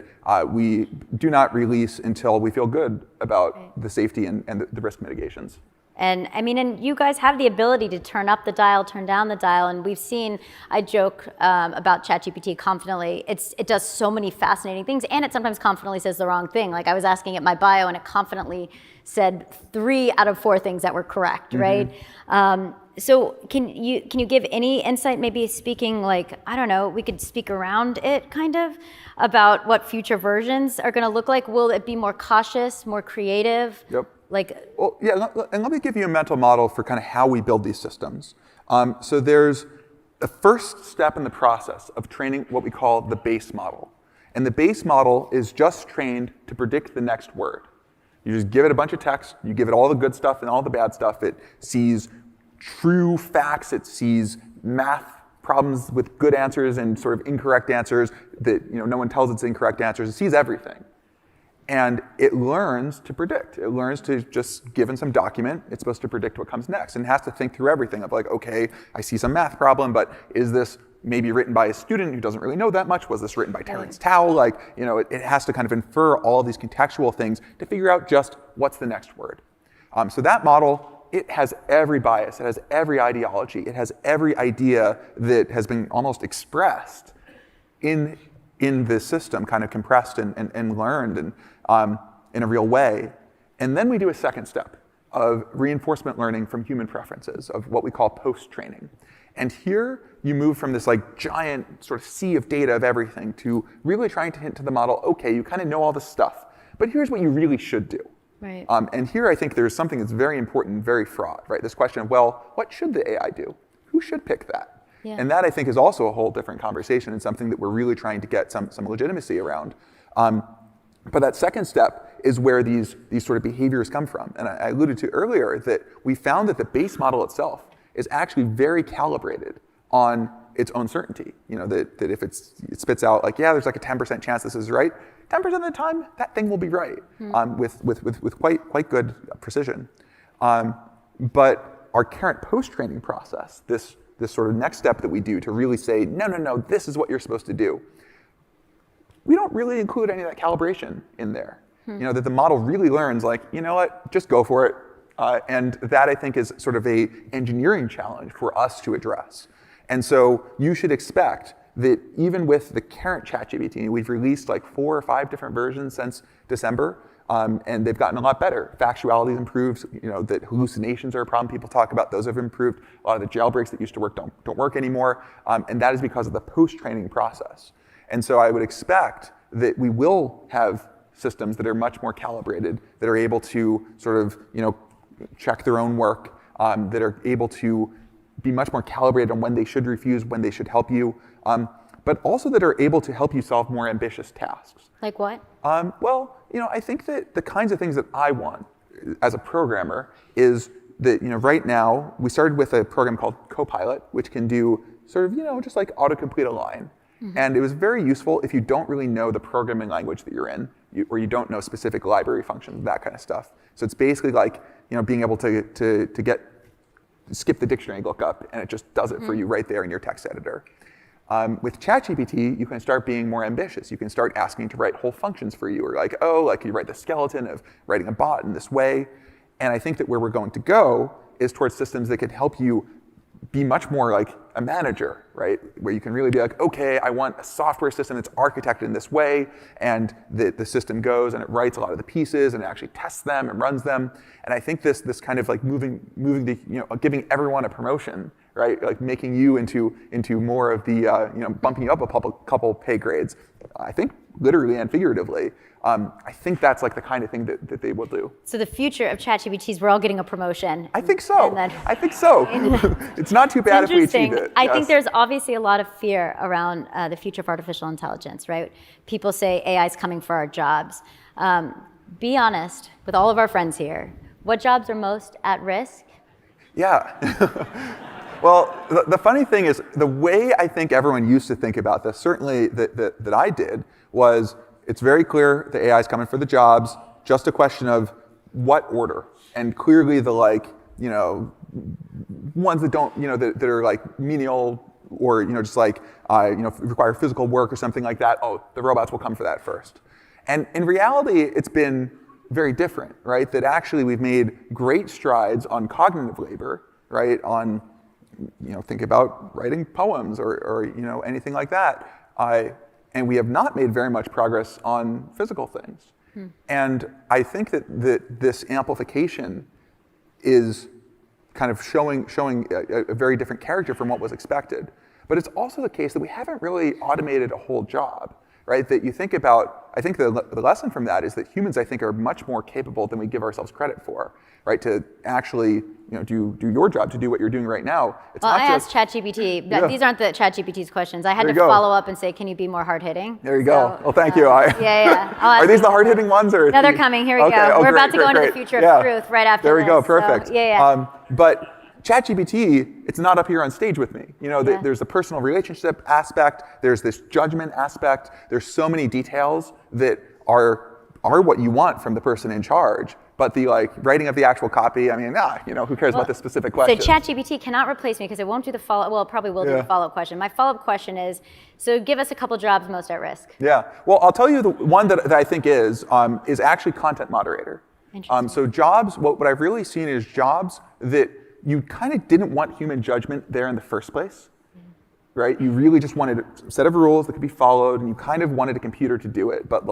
we do not release until we feel good about the safety and the risk mitigations. And I mean, and you guys have the ability to turn up the dial, turn down the dial, and we've seen, I joke about ChatGPT confidently, it does so many fascinating things, and it sometimes confidently says the wrong thing. Like I was asking it my bio, and it confidently said 3 out of 4 things that were correct, right? So can you give any insight, maybe speaking I don't know, we could speak around it kind of, about what future versions are gonna look like? Will it be more cautious, more creative? Yep. And let me give you a mental model for kind of how we build these systems. So there's the first step in the process of training what we call the base model. And the base model is just trained to predict the next word. You just give it a bunch of text, you give it all the good stuff and all the bad stuff. It sees true facts, it sees math problems with good answers and sort of incorrect answers that no one tells it's incorrect answers. It sees everything. And it learns to predict. It learns to just, given some document, it's supposed to predict what comes next. And it has to think through everything of okay, I see some math problem, but is this maybe written by a student who doesn't really know that much? Was this written by Terrence Tao? It has to kind of infer all of these contextual things to figure out just what's the next word. So that model, it has every bias, it has every ideology, it has every idea that has been almost expressed in the system, kind of compressed and learned and in a real way. And then we do a second step of reinforcement learning from human preferences, of what we call post-training. And here you move from this giant sort of sea of data of everything to really trying to hint to the model, okay, you kind of know all this stuff, but here's what you really should do. Right. And here I think there's something that's very important, very fraught, right? This question of, well, what should the AI do? Who should pick that? Yeah. And that I think is also a whole different conversation and something that we're really trying to get some legitimacy around. But that second step is where these sort of behaviors come from. And I alluded to earlier that we found that the base model itself is actually very calibrated on its own certainty. That if it spits out like, yeah, there's like a 10% chance this is right, 10% of the time, that thing will be right with quite good precision. But our current post-training process, this sort of next step that we do to really say, no, this is what you're supposed to do, we don't really include any of that calibration in there. That the model really learns like, you know what, just go for it. And that I think is sort of a engineering challenge for us to address. And so you should expect that even with the current ChatGPT, we've released like 4 or 5 different versions since December, and they've gotten a lot better. Factuality's improved, that hallucinations are a problem people talk about, those have improved. A lot of the jailbreaks that used to work don't work anymore, and that is because of the post-training process. And so I would expect that we will have systems that are much more calibrated, that are able to sort of, check their own work, that are able to be much more calibrated on when they should refuse, when they should help you, but also that are able to help you solve more ambitious tasks. Like what? Well, I think that the kinds of things that I want as a programmer is that, right now, we started with a program called Copilot, which can do sort of, just like autocomplete a line. And it was very useful if you don't really know the programming language that you're in, or you don't know specific library functions, that kind of stuff. So it's basically like, being able to skip the dictionary lookup, and it just does it for you right there in your text editor. With ChatGPT, you can start being more ambitious. You can start asking to write whole functions for you, or you write the skeleton of writing a bot in this way. And I think that where we're going to go is towards systems that could help you be much more like a manager, right? Where you can really be like, okay, I want a software system that's architected in this way, and the system goes and it writes a lot of the pieces and it actually tests them and runs them. And I think this kind of like moving to, giving everyone a promotion, right? Like making you into more of the, bumping you up a couple pay grades. I think literally and figuratively. I think that's like the kind of thing that they will do. So the future of ChatGPT is we're all getting a promotion. I think so. I think so. It's not too bad if we achieve it. I think there's obviously a lot of fear around the future of artificial intelligence, right? People say AI is coming for our jobs. Be honest with all of our friends here. What jobs are most at risk? Yeah. Well, the funny thing is, the way I think everyone used to think about this, certainly that I did, was it's very clear the AI is coming for the jobs, just a question of what order. And clearly the ones that don't, that are like menial or, just like, require physical work or something like that, the robots will come for that first. And in reality, it's been very different, right? That actually we've made great strides on cognitive labor, right? On, think about writing poems or anything like that. And we have not made very much progress on physical things. And I think that this amplification is kind of showing a very different character from what was expected. But it's also the case that we haven't really automated a whole job, right? That you think about, I think the lesson from that is that humans, I think, are much more capable than we give ourselves credit for, right? To actually, do your job, to do what you're doing right now. It's not asked ChatGPT. Yeah. These aren't the ChatGPT's questions. I had to follow up and say, can you be more hard-hitting? There you go. Well, thank you. Yeah. Are these the hard-hitting ones? Or no, they're coming. Here we go. We're about to go into the future of truth right after this. There we go. this. Perfect. So, But ChatGPT, it's not up here on stage with me. There's a personal relationship aspect. There's this judgment aspect. There's so many details that are what you want from the person in charge. But the writing of the actual copy, who cares about the specific question? So ChatGPT cannot replace me because it won't do the follow-up. Well, it probably will do the follow-up question. My follow-up question is, so give us a couple jobs most at risk. Yeah. Well, I'll tell you the one that I think is actually content moderator. So jobs, what I've really seen is jobs that you kind of didn't want human judgment there in the first place. Right? You really just wanted a set of rules that could be followed, and you kind of wanted a computer to do it. But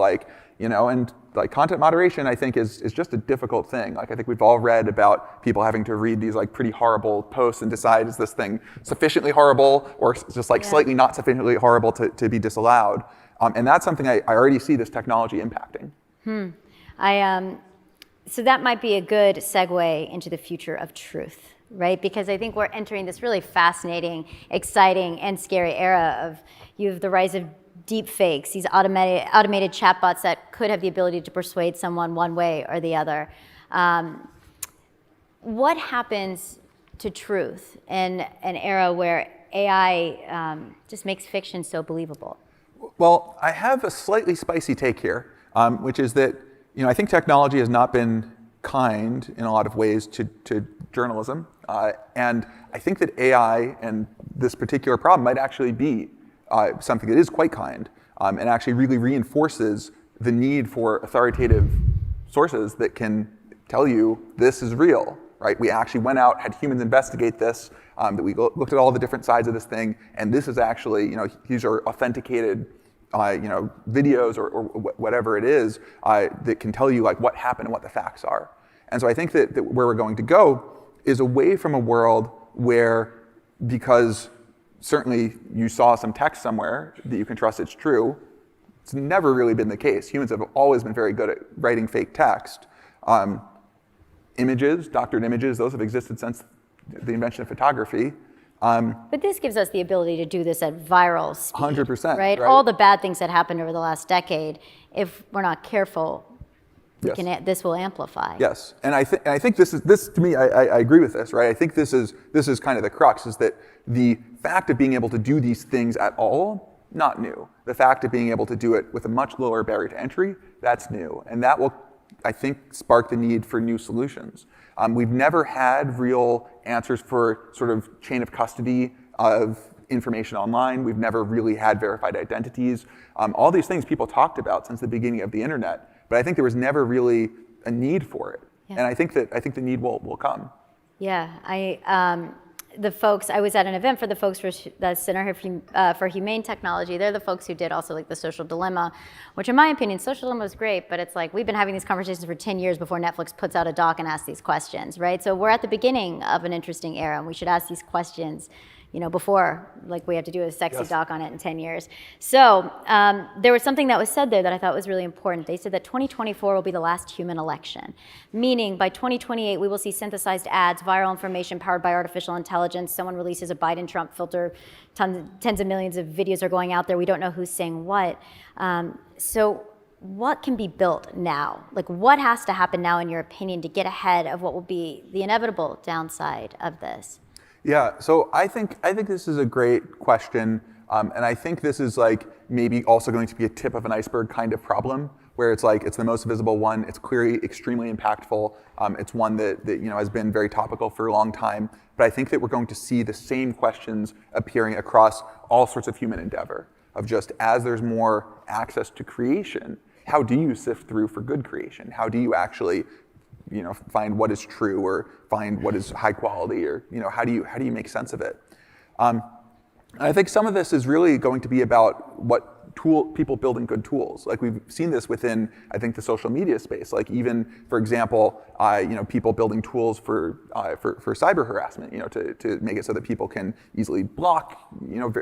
content moderation, I think, is just a difficult thing. I think we've all read about people having to read these pretty horrible posts and decide, is this thing sufficiently horrible or just slightly not sufficiently horrible to be disallowed? And that's something I already see this technology impacting. So that might be a good segue into the future of truth, right? Because I think we're entering this really fascinating, exciting, and scary era of you have the rise of deep fakes, these automated chatbots that could have the ability to persuade someone one way or the other. What happens to truth in an era where AI just makes fiction so believable? Well, I have a slightly spicy take here, which is that I think technology has not been kind in a lot of ways to journalism, and I think that AI and this particular problem might actually be something that is quite kind and actually really reinforces the need for authoritative sources that can tell you this is real, right? We actually went out, had humans investigate this, that we looked at all the different sides of this thing, and this is actually, these are authenticated videos or whatever it is that can tell you like what happened and what the facts are. And so I think that where we're going to go is away from a world where, because certainly you saw some text somewhere that you can trust it's true, it's never really been the case. Humans have always been very good at writing fake text. Images, doctored images, those have existed since the invention of photography. But this gives us the ability to do this at viral speed. 100%. Right? All the bad things that happened over the last decade, if we're not careful, this will amplify. Yes, and I think this to me, I agree with this, right? I think this is kind of the crux, is that the fact of being able to do these things at all, not new. The fact of being able to do it with a much lower barrier to entry, that's new, and that will, I think, spark the need for new solutions. We've never had real answers for sort of chain of custody of information online. We've never really had verified identities. All these things people talked about since the beginning of the internet, but I think there was never really a need for it. Yeah. And I think the need will come. Yeah, the folks, I was at an event for the folks for the Center for Humane Technology. They're the folks who did also like the Social Dilemma, which in my opinion, Social Dilemma was great, but it's like we've been having these conversations for 10 years before Netflix puts out a doc and asks these questions, right? So we're at the beginning of an interesting era, and we should ask these questions before like we have to do a sexy doc on it in 10 years. So there was something that was said there that I thought was really important. They said that 2024 will be the last human election, meaning by 2028 we will see synthesized ads, viral information powered by artificial intelligence. Someone releases a Biden-Trump filter, tens of millions of videos are going out there. We don't know who's saying what. So what can be built now? Like what has to happen now in your opinion to get ahead of what will be the inevitable downside of this? Yeah, so I think this is a great question, and I think this is like maybe also going to be a tip of an iceberg kind of problem, where it's like it's the most visible one, it's clearly extremely impactful, it's one that has been very topical for a long time, but I think that we're going to see the same questions appearing across all sorts of human endeavor, of just as there's more access to creation, how do you sift through for good creation? How do you actually find what is true or find what is high quality, or how do you make sense of it? And I think some of this is really going to be about what people building good tools. Like we've seen this within, I think, the social media space. Like even, for example, people building tools for cyber harassment, to make it so that people can easily block,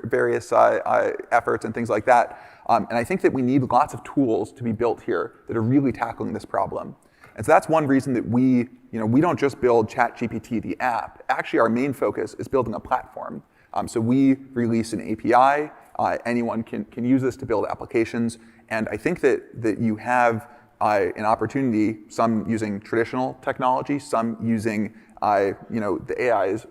various efforts and things like that. And I think that we need lots of tools to be built here that are really tackling this problem. And so that's one reason that we don't just build ChatGPT, the app. Actually, our main focus is building a platform. So we release an API. Anyone can use this to build applications. And I think that you have an opportunity, some using traditional technology, some using the AI's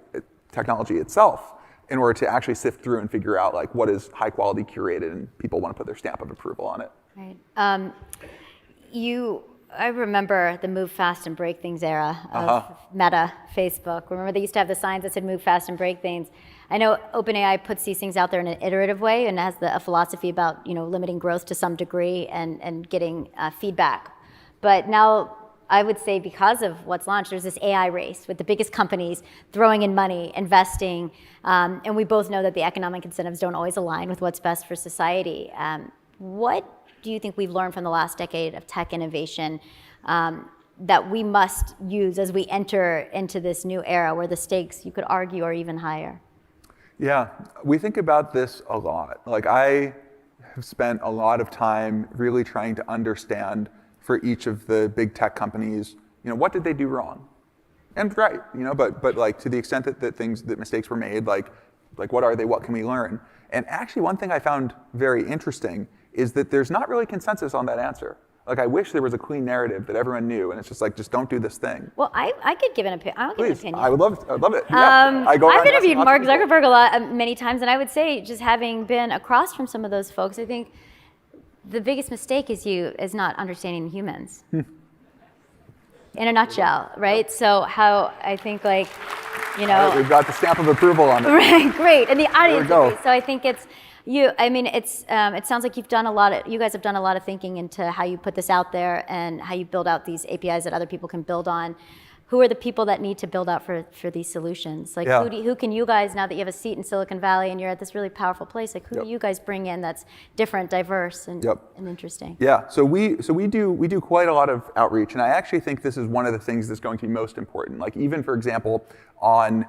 technology itself, in order to actually sift through and figure out like what is high quality curated and people want to put their stamp of approval on it. Right. I remember the move fast and break things era of Meta, Facebook. Remember they used to have the signs that said move fast and break things. I know OpenAI puts these things out there in an iterative way and has a philosophy about limiting growth to some degree and getting feedback. But now I would say because of what's launched, there's this AI race with the biggest companies throwing in money, investing, and we both know that the economic incentives don't always align with what's best for society. What do you think we've learned from the last decade of tech innovation that we must use as we enter into this new era where the stakes, you could argue, are even higher? Yeah, we think about this a lot. Like I have spent a lot of time really trying to understand for each of the big tech companies what did they do wrong? And right, but like to the extent that mistakes were made, like what are they? What can we learn? And actually, one thing I found very interesting is that there's not really consensus on that answer. Like, I wish there was a clean narrative that everyone knew, and it's just like, just don't do this thing. Well, I could give an opinion. I'll give an opinion. I would love it. Yeah. I've interviewed Mark Zuckerberg many times, and I would say, just having been across from some of those folks, I think the biggest mistake is not understanding humans. In a nutshell, right? So how I think we've got the stamp of approval on it. Right, great, and the audience go. agrees. So I think it's you. I mean, it sounds like you guys have done a lot of thinking into how you put this out there and how you build out these APIs that other people can build on. Who are the people that need to build out for these solutions? Like, who can you guys, now that you have a seat in Silicon Valley and you're at this really powerful place, like who do you guys bring in that's different, diverse, and interesting? Yeah, so we do quite a lot of outreach, and I actually think this is one of the things that's going to be most important. Like, even for example, on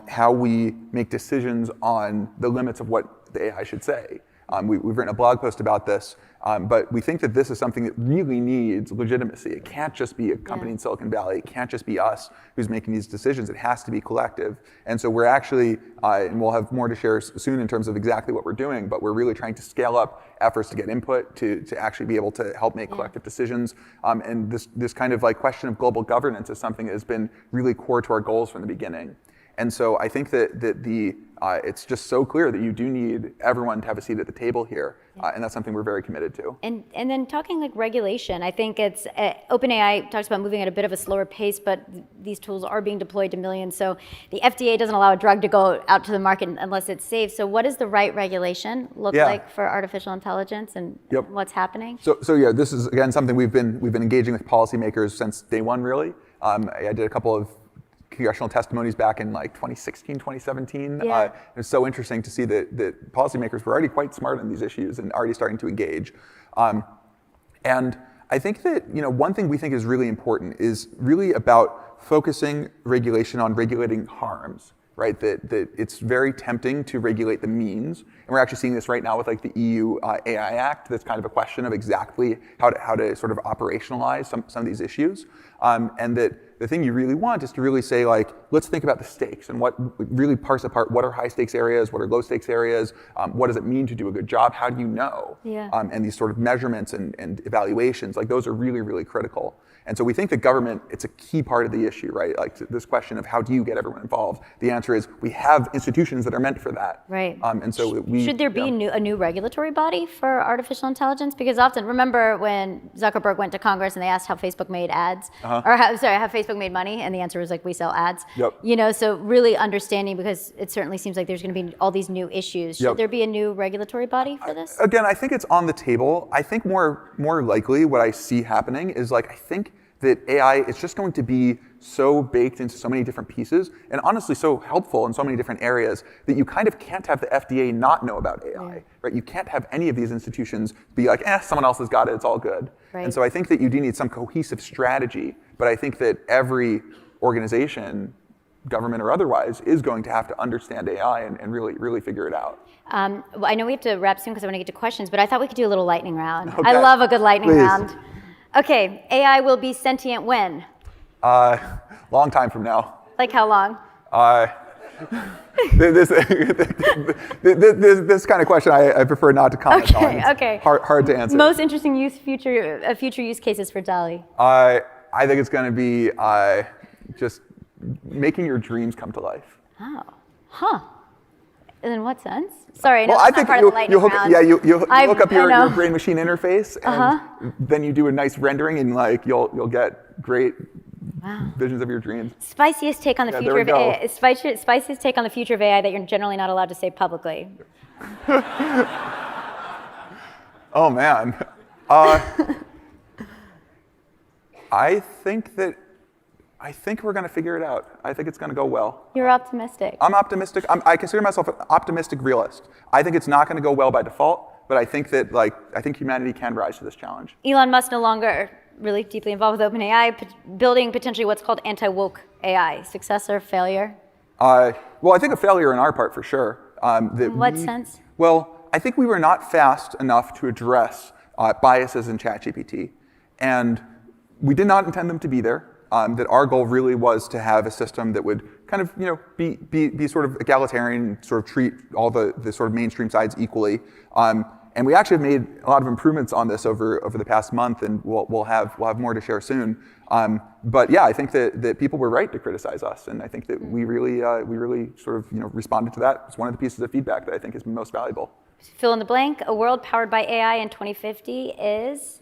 how we make decisions on the limits of what the AI should say. We've written a blog post about this, but we think that this is something that really needs legitimacy. It can't just be a company in Silicon Valley. It can't just be us who's making these decisions. It has to be collective. And so we're actually, and we'll have more to share soon in terms of exactly what we're doing, but we're really trying to scale up efforts to get input, to actually be able to help make collective decisions. And this kind of like question of global governance is something that has been really core to our goals from the beginning. And so I think that it's just so clear that you do need everyone to have a seat at the table here, and that's something we're very committed to. And then talking like regulation, I think it's OpenAI talks about moving at a bit of a slower pace, but these tools are being deployed to millions. So the FDA doesn't allow a drug to go out to the market unless it's safe. So what does the right regulation look like for artificial intelligence, and what's happening? So yeah, this is again something we've been engaging with policymakers since day one, really. I did a couple of congressional testimonies back in like 2016, 2017. It was so interesting to see that policymakers were already quite smart on these issues and already starting to engage. And I think that one thing we think is really important is really about focusing regulation on regulating harms. Right, that it's very tempting to regulate the means, and we're actually seeing this right now with like the EU AI Act. That's kind of a question of exactly how to sort of operationalize some of these issues, and that the thing you really want is to really say, like, let's think about the stakes and really parse apart what are high stakes areas, what are low stakes areas, what does it mean to do a good job, how do you know, and these sort of measurements and evaluations, like those are really, really critical. And so we think that government, it's a key part of the issue, right? Like this question of how do you get everyone involved? The answer is we have institutions that are meant for that. Right. And so should there be a new regulatory body for artificial intelligence? Because often, remember when Zuckerberg went to Congress and they asked how Facebook made ads, or how Facebook made money, and the answer was like, we sell ads. So really understanding, because it certainly seems like there's going to be all these new issues. Should there be a new regulatory body for this? Again, I think it's on the table. I think more likely what I see happening is like, I think that AI is just going to be so baked into so many different pieces, and honestly so helpful in so many different areas, that you kind of can't have the FDA not know about AI, right? You can't have any of these institutions be like, someone else has got it, it's all good. Right. And so I think that you do need some cohesive strategy, but I think that every organization, government or otherwise, is going to have to understand AI and really, really figure it out. Well, I know we have to wrap soon because I want to get to questions, but I thought we could do a little lightning round. Okay. I love a good lightning round. Okay, AI will be sentient when? Long time from now. Like how long? This kind of question I prefer not to comment on. Okay. Hard to answer. Most interesting future use cases for DALL-E? I think it's going to be just making your dreams come to life. Oh, in what sense? Sorry, well, I think you hook up your brain-machine interface, and then you do a nice rendering, and like you'll get great visions of your dreams. Spiciest take on the future of AI. Spiciest take on the future of AI that you're generally not allowed to say publicly. Oh man, I think we're going to figure it out. I think it's going to go well. You're optimistic. I'm optimistic. I consider myself an optimistic realist. I think it's not going to go well by default, but I think that I think humanity can rise to this challenge. Elon Musk no longer really deeply involved with OpenAI, building potentially what's called anti-woke AI. Success or failure? Well, I think a failure on our part for sure. In what sense? Well, I think we were not fast enough to address biases in ChatGPT, and we did not intend them to be there. That our goal really was to have a system that would kind of, be sort of egalitarian, sort of treat all the sort of mainstream sides equally. And we actually have made a lot of improvements on this over the past month, and we'll have more to share soon. But yeah, I think that people were right to criticize us, and I think that we really sort of responded to that. It's one of the pieces of feedback that I think has been most valuable. Fill in the blank. A world powered by AI in 2050 is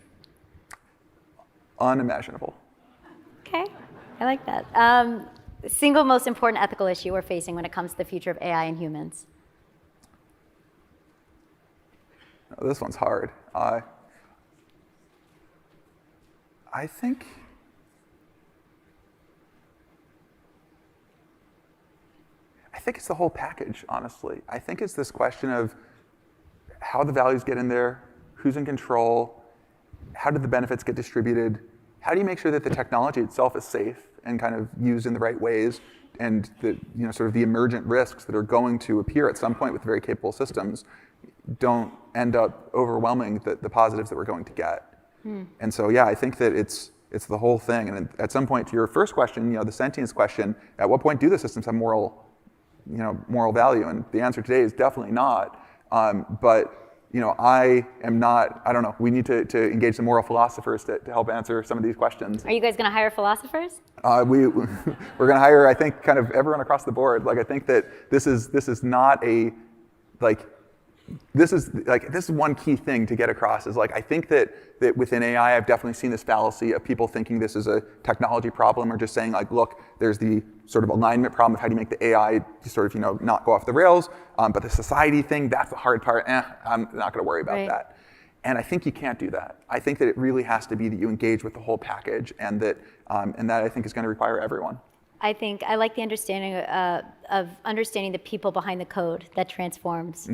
unimaginable. Okay, I like that. Single most important ethical issue we're facing when it comes to the future of AI and humans. Oh, this one's hard. I think it's the whole package, honestly. I think it's this question of how the values get in there, who's in control, how do the benefits get distributed, how do you make sure that the technology itself is safe and kind of used in the right ways, and that sort of the emergent risks that are going to appear at some point with very capable systems don't end up overwhelming the positives that we're going to get. And so yeah, I think that it's the whole thing. And at some point, to your first question, the sentience question, at what point do the systems have moral value? And the answer today is definitely not. But I am not, I don't know, we need to engage some moral philosophers to help answer some of these questions. Are you guys going to hire philosophers? We're going to hire, I think, kind of everyone across the board. Like, I think that this is not a, this is one key thing to get across is I think that within AI, I've definitely seen this fallacy of people thinking this is a technology problem, or just saying look, there's the sort of alignment problem of how do you make the AI sort of, not go off the rails. But the society thing, that's the hard part. I'm not going to worry about that. And I think you can't do that. I think that it really has to be that you engage with the whole package, and that I think is going to require everyone. I think I like the understanding of understanding the people behind the code that transforms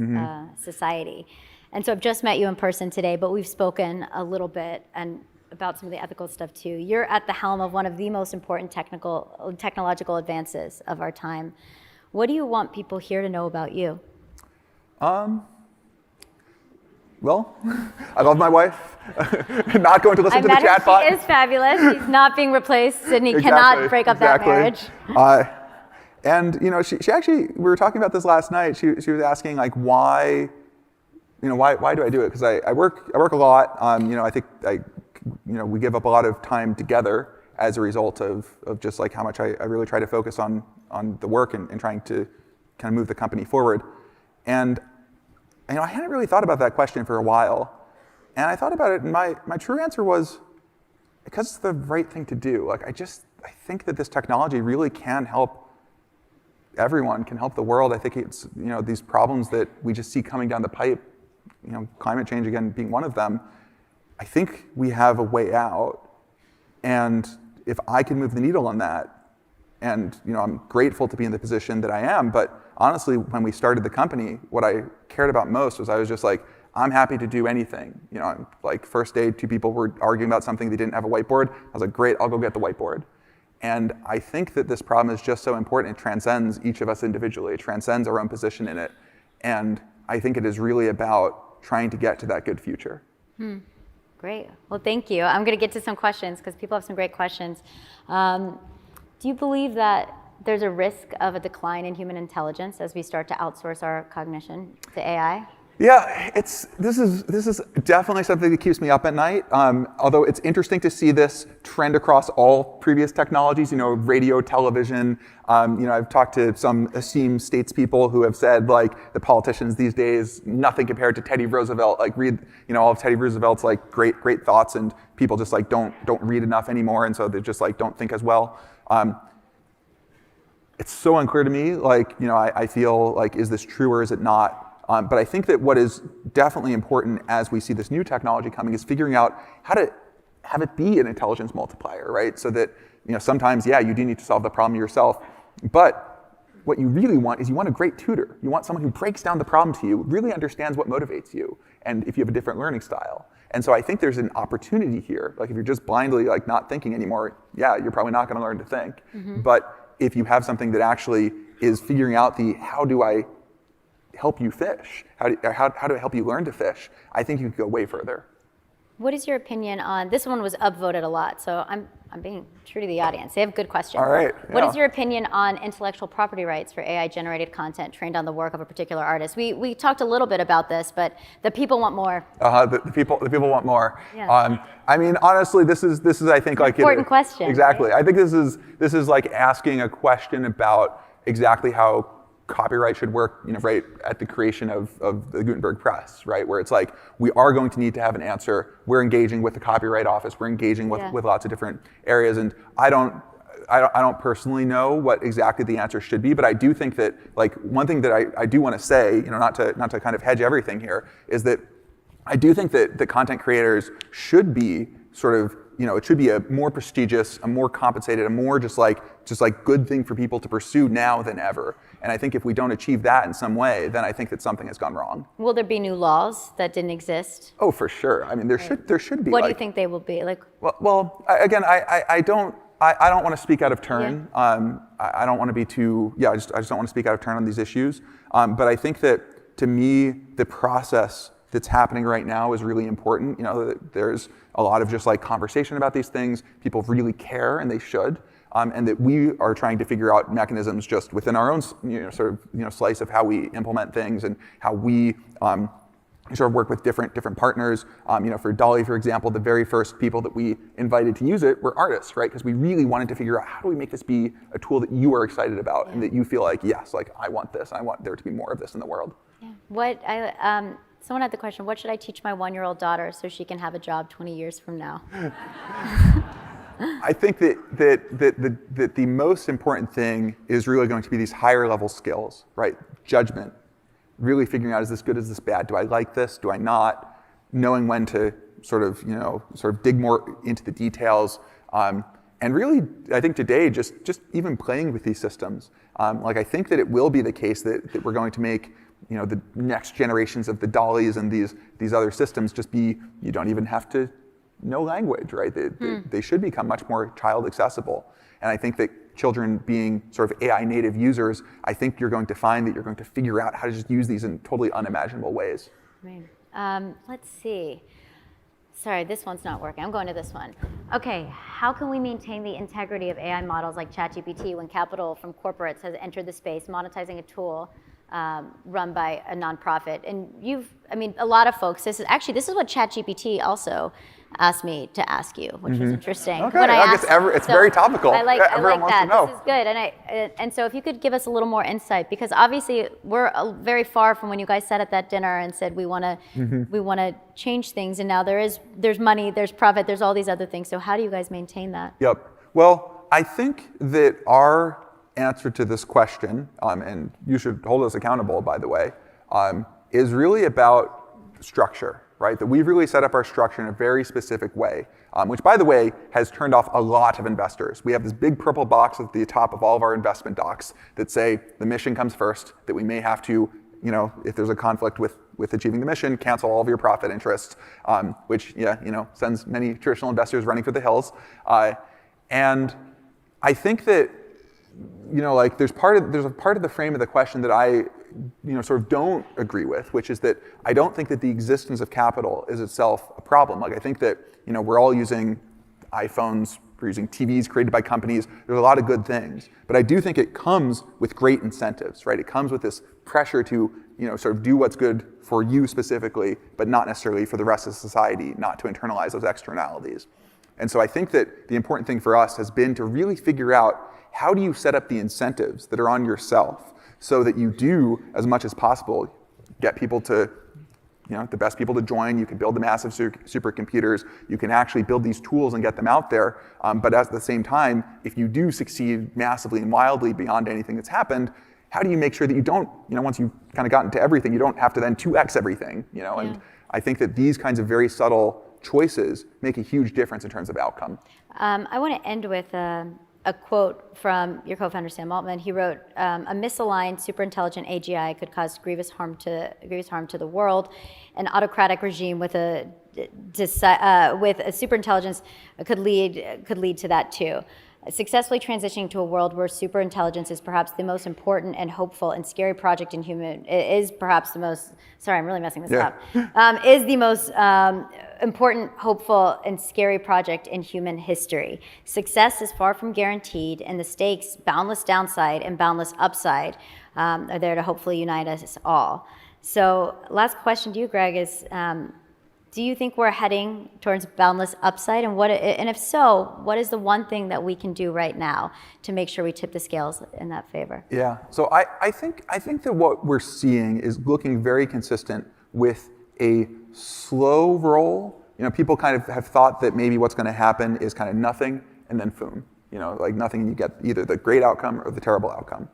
society. And so I've just met you in person today, but we've spoken a little bit and about some of the ethical stuff too. You're at the helm of one of the most important technological advances of our time. What do you want people here to know about you? Well, I love my wife. Not going to listen to the chatbot. She is fabulous. She's not being replaced. Sydney cannot break up that marriage. And she actually, we were talking about this last night. She was asking why do I do it? Because I work a lot. I think we give up a lot of time together as a result of just how much I really try to focus on the work and trying to kind of move the company forward. And I hadn't really thought about that question for a while. And I thought about it, and my true answer was because it's the right thing to do. I think that this technology really can help everyone, can help the world. I think it's these problems that we just see coming down the pipe, climate change again being one of them. I think we have a way out, and if I can move the needle on that, and I'm grateful to be in the position that I am, but honestly, when we started the company, what I cared about most was I was just I'm happy to do anything. First day, two people were arguing about something, they didn't have a whiteboard. I was like, great, I'll go get the whiteboard. And I think that this problem is just so important. It transcends each of us individually. It transcends our own position in it. And I think it is really about trying to get to that good future. Great. Well, thank you. I'm going to get to some questions because people have some great questions. Do you believe that there's a risk of a decline in human intelligence as we start to outsource our cognition to AI? Yeah, this is definitely something that keeps me up at night. Although it's interesting to see this trend across all previous technologies. Radio, television. I've talked to some esteemed statespeople who have said the politicians these days, nothing compared to Teddy Roosevelt. Read all of Teddy Roosevelt's great thoughts, and people just don't read enough anymore, and so they just don't think as well. It's so unclear to me. I feel is this true or is it not? But I think that what is definitely important as we see this new technology coming is figuring out how to have it be an intelligence multiplier, right? So that sometimes, yeah, you do need to solve the problem yourself, but what you really want is you want a great tutor. You want someone who breaks down the problem to you, really understands what motivates you, and if you have a different learning style. And so I think there's an opportunity here. If you're just blindly not thinking anymore, yeah, you're probably not going to learn to think. But if you have something that actually is figuring out how do I help you fish? How do I help you learn to fish? I think you could go way further. What is your opinion on, this one was upvoted a lot, so I'm being true to the audience. They have good questions. All right. What is your opinion on intellectual property rights for AI-generated content trained on the work of a particular artist? We talked a little bit about this, but the people want more. The people want more. Yeah. I mean, honestly, this is I think like important question. Exactly. Right? I think this is like asking a question about exactly how copyright should work, right at the creation of the Gutenberg press, right? Where it's like, we are going to need to have an answer. We're engaging with the Copyright Office. We're engaging with lots of different areas. And I don't personally know what exactly the answer should be, but I do think that, like, one thing that I do want to say, not to kind of hedge everything here, is that I do think that the content creators should be sort of, it should be a more prestigious, a more compensated, a more just like good thing for people to pursue now than ever. And I think if we don't achieve that in some way, then I think that something has gone wrong. Will there be new laws that didn't exist? Oh, for sure. I mean, there should be. What do you think they will be? Like, well, again, I don't want to speak out of turn. Yeah. I don't want to be too. I just don't want to speak out of turn on these issues. But I think that, to me, the process that's happening right now is really important. There's a lot of just like conversation about these things. People really care, and they should. And that we are trying to figure out mechanisms just within our own slice of how we implement things and how we sort of work with different partners. For DALL, for example, the very first people that we invited to use it were artists, right? Because we really wanted to figure out, how do we make this be a tool that you are excited about and that you feel like, yes, like I want this. I want there to be more of this in the world. Yeah. Someone had the question, what should I teach my 1-year-old daughter so she can have a job 20 years from now? I think that the most important thing is really going to be these higher level skills, right? Judgment, really figuring out, is this good, is this bad? Do I like this? Do I not? Knowing when to sort of dig more into the details. And really, I think today, just even playing with these systems, I think that it will be the case that we're going to make the next generations of the DALL-Es and these other systems just be, you don't even have to know language, right? They should become much more child accessible. And I think that children being sort of AI native users, I think you're going to find that you're going to figure out how to just use these in totally unimaginable ways. Right. Let's see. Sorry, this one's not working. I'm going to this one. Okay, how can we maintain the integrity of AI models like ChatGPT when capital from corporates has entered the space, monetizing a tool run by a nonprofit? And a lot of folks, this is what ChatGPT also asked me to ask you, which was interesting. Okay, it's very topical. I like that. Know. This is good. And so if you could give us a little more insight, because obviously we're very far from when you guys sat at that dinner and said we want to change things, and now there's money, there's profit, there's all these other things. So how do you guys maintain that? Yep. Well, I think that our answer to this question, and you should hold us accountable, by the way, is really about structure, right? That we've really set up our structure in a very specific way, which, by the way, has turned off a lot of investors. We have this big purple box at the top of all of our investment docs that say the mission comes first, that we may have to, if there's a conflict with achieving the mission, cancel all of your profit interests, which, sends many traditional investors running for the hills. And I think that there's a part of the frame of the question that I, sort of don't agree with, which is that I don't think that the existence of capital is itself a problem. I think that, we're all using iPhones, we're using TVs created by companies. There's a lot of good things, but I do think it comes with great incentives, right? It comes with this pressure to, sort of do what's good for you specifically, but not necessarily for the rest of society, not to internalize those externalities. And so I think that the important thing for us has been to really figure out, how do you set up the incentives that are on yourself so that you do, as much as possible, get people to, the best people to join. You can build the massive supercomputers. You can actually build these tools and get them out there. But at the same time, if you do succeed massively and wildly beyond anything that's happened, how do you make sure that you don't, once you've kind of gotten to everything, you don't have to then 2x everything, And I think that these kinds of very subtle choices make a huge difference in terms of outcome. I want to end with a quote from your co-founder, Sam Altman. He wrote, a misaligned superintelligent AGI could cause grievous harm to the world. An autocratic regime with a superintelligence could lead to that too. Successfully transitioning to a world where superintelligence is perhaps the most important and hopeful and scary project in human, is perhaps the most, sorry, I'm really messing this up, is the most important, hopeful, and scary project in human history. Success is far from guaranteed, and the stakes, boundless downside and boundless upside, are there to hopefully unite us all. So last question to you, Greg, is do you think we're heading towards boundless upside? And if so, what is the one thing that we can do right now to make sure we tip the scales in that favor? Yeah, so I think that what we're seeing is looking very consistent with a slow roll. People kind of have thought that maybe what's going to happen is kind of nothing and then boom. Like nothing, and you get either the great outcome or the terrible outcome.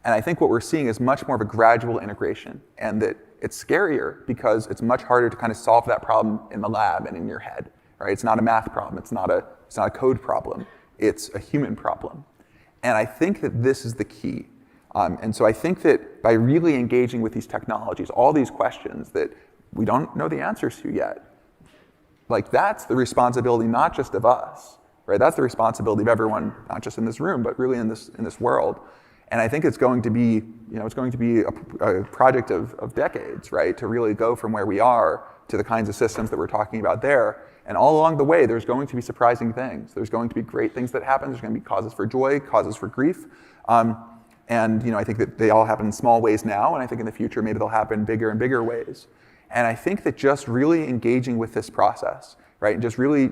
And I think what we're seeing is much more of a gradual integration, and that it's scarier because it's much harder to kind of solve that problem in the lab and in your head, right? It's not a math problem. It's not a code problem. It's a human problem. And I think that this is the key. And so I think that by really engaging with these technologies, all these questions that we don't know the answers to yet, like that's the responsibility not just of us, right? That's the responsibility of everyone, not just in this room, but really in this world. And I think it's going to be, a project of decades, right? To really go from where we are to the kinds of systems that we're talking about there. And all along the way, there's going to be surprising things. There's going to be great things that happen. There's going to be causes for joy, causes for grief. And I think that they all happen in small ways now, and I think in the future maybe they'll happen in bigger and bigger ways. And I think that just really engaging with this process, right? And just really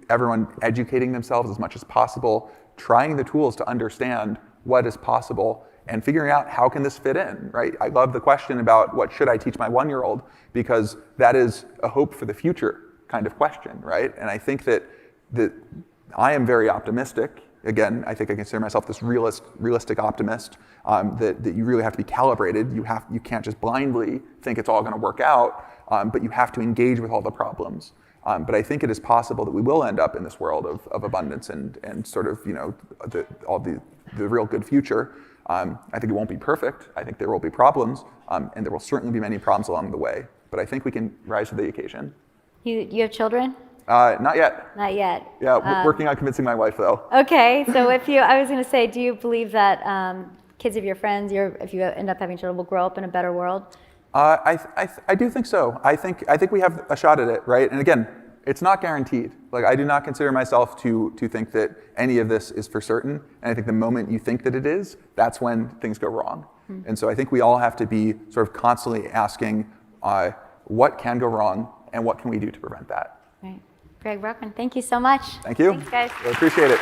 everyone educating themselves as much as possible, trying the tools to understand what is possible, and figuring out how can this fit in, right? I love the question about what should I teach my 1-year-old, because that is a hope for the future kind of question, right? And I think that I am very optimistic. Again, I think I consider myself this realistic optimist, that you really have to be calibrated. You can't just blindly think it's all going to work out, but you have to engage with all the problems. But I think it is possible that we will end up in this world of abundance and sort of the real good future. I think it won't be perfect. I think there will be problems, and there will certainly be many problems along the way. But I think we can rise to the occasion. You have children? Not yet. Not yet. Yeah, working on convincing my wife though. Okay, so I was going to say, do you believe that kids of your friends, if you end up having children, will grow up in a better world? I do think so. I think we have a shot at it, right? And again, it's not guaranteed. Like, I do not consider myself to think that any of this is for certain. And I think the moment you think that it is, that's when things go wrong. Mm-hmm. And so I think we all have to be sort of constantly asking what can go wrong and what can we do to prevent that. Right. Greg Brockman, thank you so much. Thank you. Thanks, guys. I appreciate it.